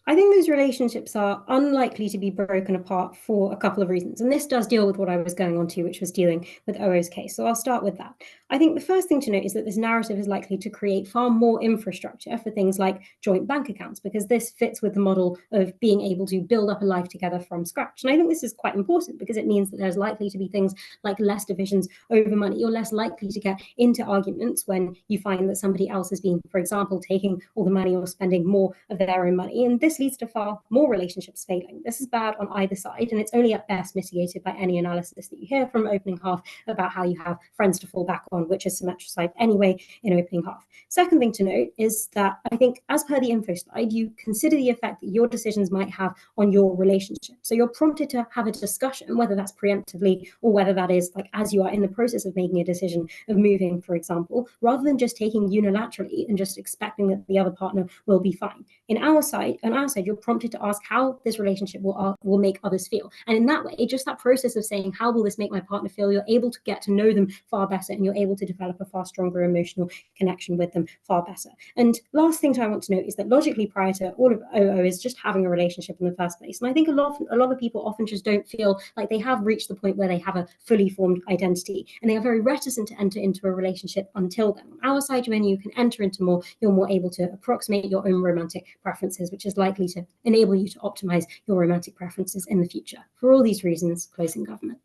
I think those relationships are unlikely to be broken apart for a couple of reasons. And this does deal with what I was going on to, which was dealing with OO's case. So I'll start with that. I think the first thing to note is that this narrative is likely to create far more infrastructure for things like joint bank accounts, because this fits with the model of being able to build up a life together from scratch. And I think this is quite important because it means that there's likely to be things like less divisions over money. You're less likely to get into arguments when you find that somebody else has been, for example, taking all the money or spending more of their own money. And this leads to far more relationships failing. This is bad on either side, and it's only at best mitigated by any analysis that you hear from opening half about how you have friends to fall back on, which is symmetricide anyway in opening half. Second thing to note is that I think, as per the info slide, you consider the effect that your decisions might have on your relationship. So you're prompted to have a discussion, whether that's preemptively or whether that is like as you are in the process of making a decision of moving, for example, rather than just taking unilaterally and just expecting that the other partner will be fine. On our side, you're prompted to ask how this relationship will make others feel. And in that way, just that process of saying, how will this make my partner feel? You're able to get to know them far better, and you're able to develop a far stronger emotional connection with them far better. And last thing I want to note is that logically, prior to all of OO is just having a relationship in the first place. And I think a lot of people often just don't feel like they have reached the point where they have a fully formed identity, and they are very reticent to enter into a relationship until then. On our side, when you can enter into more, you're more able to approximate your own romantic preferences, which is likely to enable you to optimize your romantic preferences in the future. For all these reasons, closing government.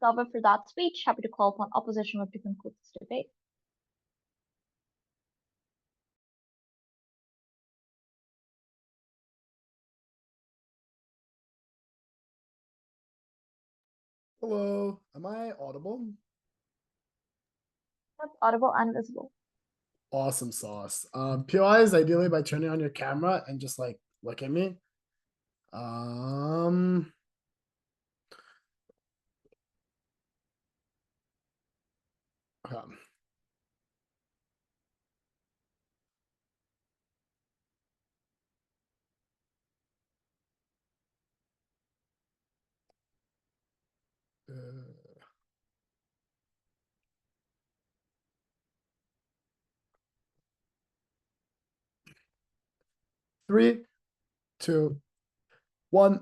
Government for that speech. Happy to call upon opposition to conclude this debate. Hello, am I audible? Yep, audible and visible. Awesome sauce. POIs ideally by turning on your camera and just like look at me. Okay. Three, two, one.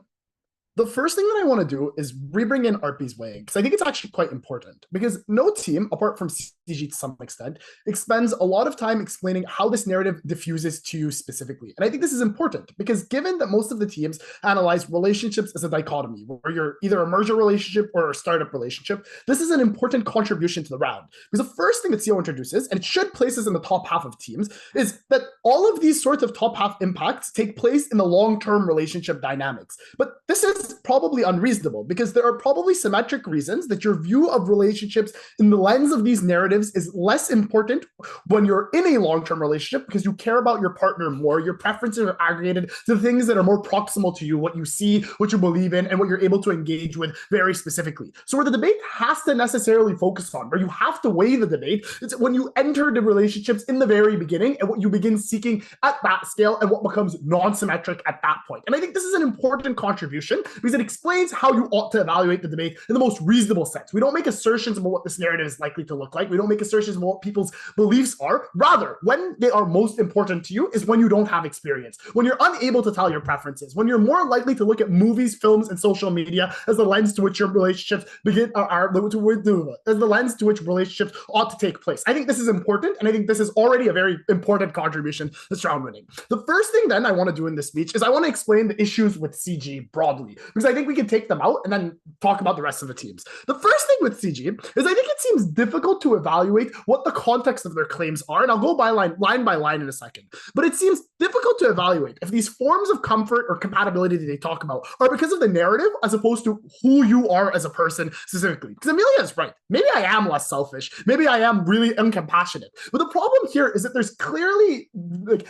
The first thing that I want to do is re-bring in Arpy's weighing, because I think it's actually quite important, because no team, apart from CG to some extent, expends a lot of time explaining how this narrative diffuses to you specifically. And I think this is important, because given that most of the teams analyze relationships as a dichotomy, where you're either a merger relationship or a startup relationship, this is an important contribution to the round. Because the first thing that CO introduces, and it should place us in the top half of teams, is that all of these sorts of top half impacts take place in the long-term relationship dynamics. But this is probably unreasonable, because there are probably symmetric reasons that your view of relationships in the lens of these narratives is less important when you're in a long-term relationship, because you care about your partner more. Your preferences are aggregated to things that are more proximal to you, what you see, what you believe in, and what you're able to engage with very specifically. So where the debate has to necessarily focus on, where you have to weigh the debate, it's when you enter the relationships in the very beginning and what you begin seeking at that scale and what becomes non-symmetric at that point. And I think this is an important contribution, because it explains how you ought to evaluate the debate in the most reasonable sense. We don't make assertions about what this narrative is likely to look like. We don't make assertions about what people's beliefs are. Rather, when they are most important to you is when you don't have experience, when you're unable to tell your preferences, when you're more likely to look at movies, films, and social media as the lens to which your relationships as the lens to which relationships ought to take place. I think this is important, and I think this is already a very important contribution to round winning. The first thing then I want to do in this speech is I want to explain the issues with CG broadly, because I think we can take them out and then talk about the rest of the teams. The first thing with CG is I think it seems difficult to evaluate evaluate what the context of their claims are, and I'll go by line by line in a second. But it seems difficult to evaluate if these forms of comfort or compatibility that they talk about are because of the narrative as opposed to who you are as a person specifically. Because Amelia is right. Maybe I am less selfish. Maybe I am really uncompassionate. But the problem here is that there's clearly,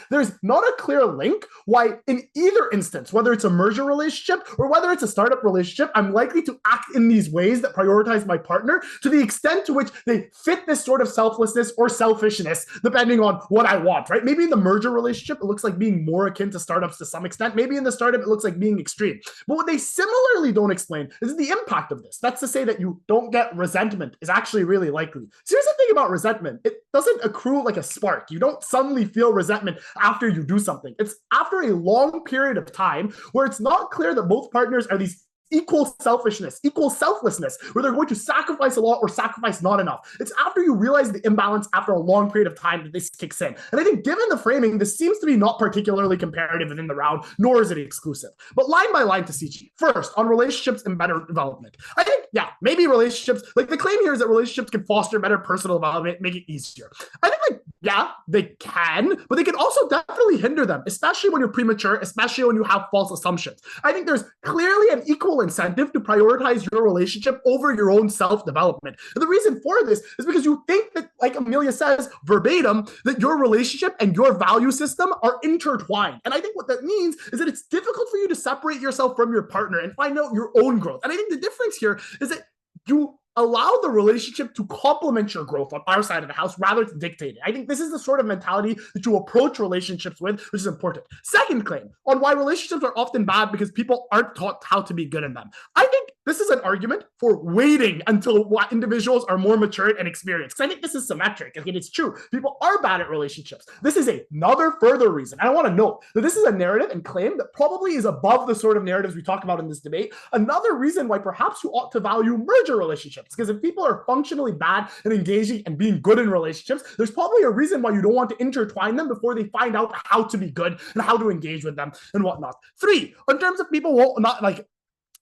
there's not a clear link why in either instance, whether it's a merger relationship or whether it's a startup relationship, I'm likely to act in these ways that prioritize my partner to the extent to which they fit this sort of selflessness or selfishness, depending on what I want, right? Maybe in the merger relationship, it looks like being more akin to startups to some extent. Maybe in the startup, it looks like being extreme. But what they similarly don't explain is the impact of this. That's to say that you don't get resentment is actually really likely. So here's the thing about resentment. It doesn't accrue like a spark. You don't suddenly feel resentment after you do something. It's after a long period of time where it's not clear that both partners are these equal selfishness, equal selflessness, where they're going to sacrifice a lot or sacrifice not enough. It's after you realize the imbalance after a long period of time that this kicks in. And I think given the framing, this seems to be not particularly comparative within the round, nor is it exclusive. But line by line to CG. First, on relationships and better development. I think, yeah, maybe relationships, like the claim here is that relationships can foster better personal development, make it easier. I think like, yeah, they can, but they can also definitely hinder them, especially when you're premature, especially when you have false assumptions. I think there's clearly an equal incentive to prioritize your relationship over your own self-development. And the reason for this is because you think that, like Amelia says verbatim, that your relationship and your value system are intertwined. And I think what that means is that it's difficult for you to separate yourself from your partner and find out your own growth. And I think the difference here is that you allow the relationship to complement your growth on our side of the house rather than dictate it. I think this is the sort of mentality that you approach relationships with, which is important. Second claim on why relationships are often bad because people aren't taught how to be good in them. I think this is an argument for waiting until individuals are more matured and experienced. Because I think this is symmetric. Again, it's true. People are bad at relationships. This is another further reason. And I want to note that this is a narrative and claim that probably is above the sort of narratives we talk about in this debate. Another reason why perhaps you ought to value merger relationships. Because if people are functionally bad and engaging and being good in relationships, there's probably a reason why you don't want to intertwine them before they find out how to be good and how to engage with them and whatnot. Three, in terms of people won't not like,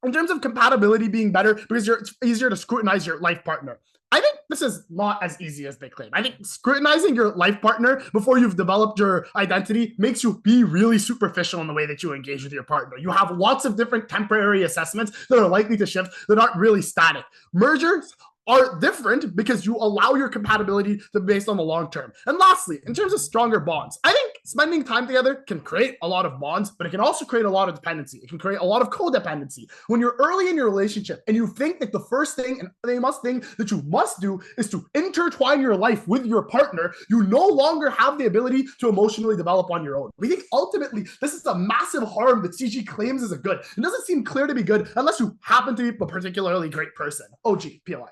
in terms of compatibility being better because it's easier to scrutinize your life partner. I think this is not as easy as they claim. I think scrutinizing your life partner before you've developed your identity makes you be really superficial in the way that you engage with your partner. You have lots of different temporary assessments that are likely to shift that aren't really static. Mergers are different because you allow your compatibility to be based on the long term. And lastly, in terms of stronger bonds, I think spending time together can create a lot of bonds, but it can also create a lot of dependency. It can create a lot of codependency. When you're early in your relationship and you think that the first thing and the thing that you must do is to intertwine your life with your partner, you no longer have the ability to emotionally develop on your own. We think ultimately this is a massive harm that CG claims is a good. It doesn't seem clear to be good unless you happen to be a particularly great person. OG, PLI.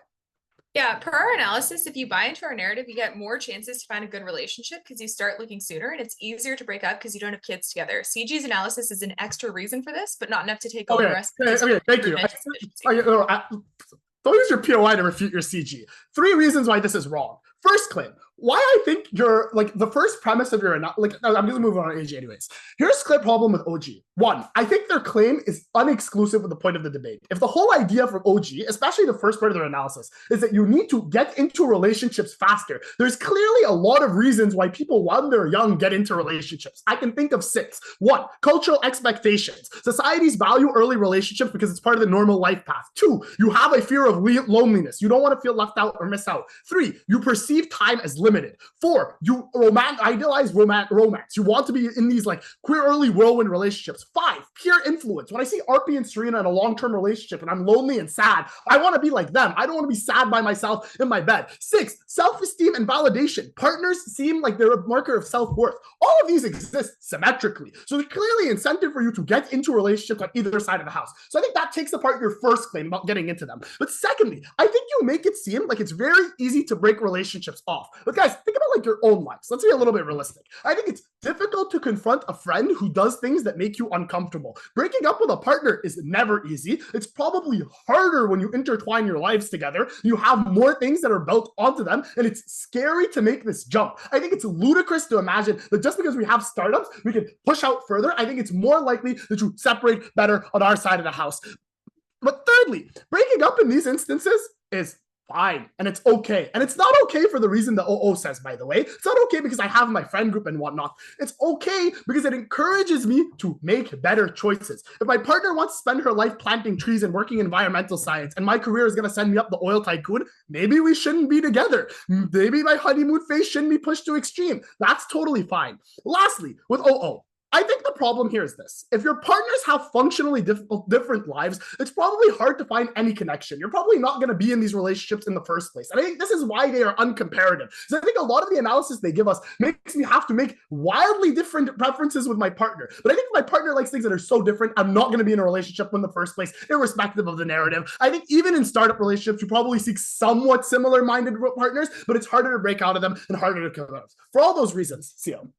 Yeah, per our analysis, if you buy into our narrative, you get more chances to find a good relationship because you start looking sooner, and it's easier to break up because you don't have kids together. CG's analysis is an extra reason for this, but not enough to take over the rest of the Okay, thank you. Don't use your POI to refute your CG. 3 reasons why this is wrong. First claim, why I think you're like the first premise of your like I'm just moving on AG anyways. Here's the problem with OG. 1, I think their claim is unexclusive with the point of the debate. If the whole idea for OG, especially the first part of their analysis, is that you need to get into relationships faster, there's clearly a lot of reasons why people when they're young get into relationships. I can think of 6. 1, cultural expectations. Societies value early relationships because it's part of the normal life path. 2, you have a fear of loneliness. You don't want to feel left out or miss out. 3, you perceive time as limited. 4, you idealize romance. You want to be in these like queer early whirlwind relationships. 5, peer influence. When I see Arpy and Serena in a long-term relationship and I'm lonely and sad, I want to be like them. I don't want to be sad by myself in my bed. 6, self-esteem and validation. Partners seem like they're a marker of self-worth. All of these exist symmetrically. So there's clearly incentive for you to get into relationships on either side of the house. So I think that takes apart your first claim about getting into them. But secondly, I think you make it seem like it's very easy to break relationships off. But guys, think about like your own lives. Let's be a little bit realistic. I think it's difficult to confront a friend who does things that make you uncomfortable. Breaking up with a partner is never easy. It's probably harder when you intertwine your lives together. You have more things that are built onto them, and it's scary to make this jump. I think it's ludicrous to imagine that just because we have startups, we can push out further. I think it's more likely that you separate better on our side of the house. But thirdly, breaking up in these instances is fine. And it's okay. And it's not okay for the reason the OO says, by the way. It's not okay because I have my friend group and whatnot. It's okay because it encourages me to make better choices. If my partner wants to spend her life planting trees and working environmental science, and my career is going to send me up the oil tycoon, maybe we shouldn't be together. Maybe my honeymoon phase shouldn't be pushed to extreme. That's totally fine. Lastly, with OO, I think the problem here is this. If your partners have functionally different lives, it's probably hard to find any connection. You're probably not going to be in these relationships in the first place. And I think this is why they are uncomparative. So I think a lot of the analysis they give us makes me have to make wildly different preferences with my partner. But I think if my partner likes things that are so different, I'm not going to be in a relationship in the first place, irrespective of the narrative. I think even in startup relationships, you probably seek somewhat similar-minded partners, but it's harder to break out of them and harder to come out of. For all those reasons, CO.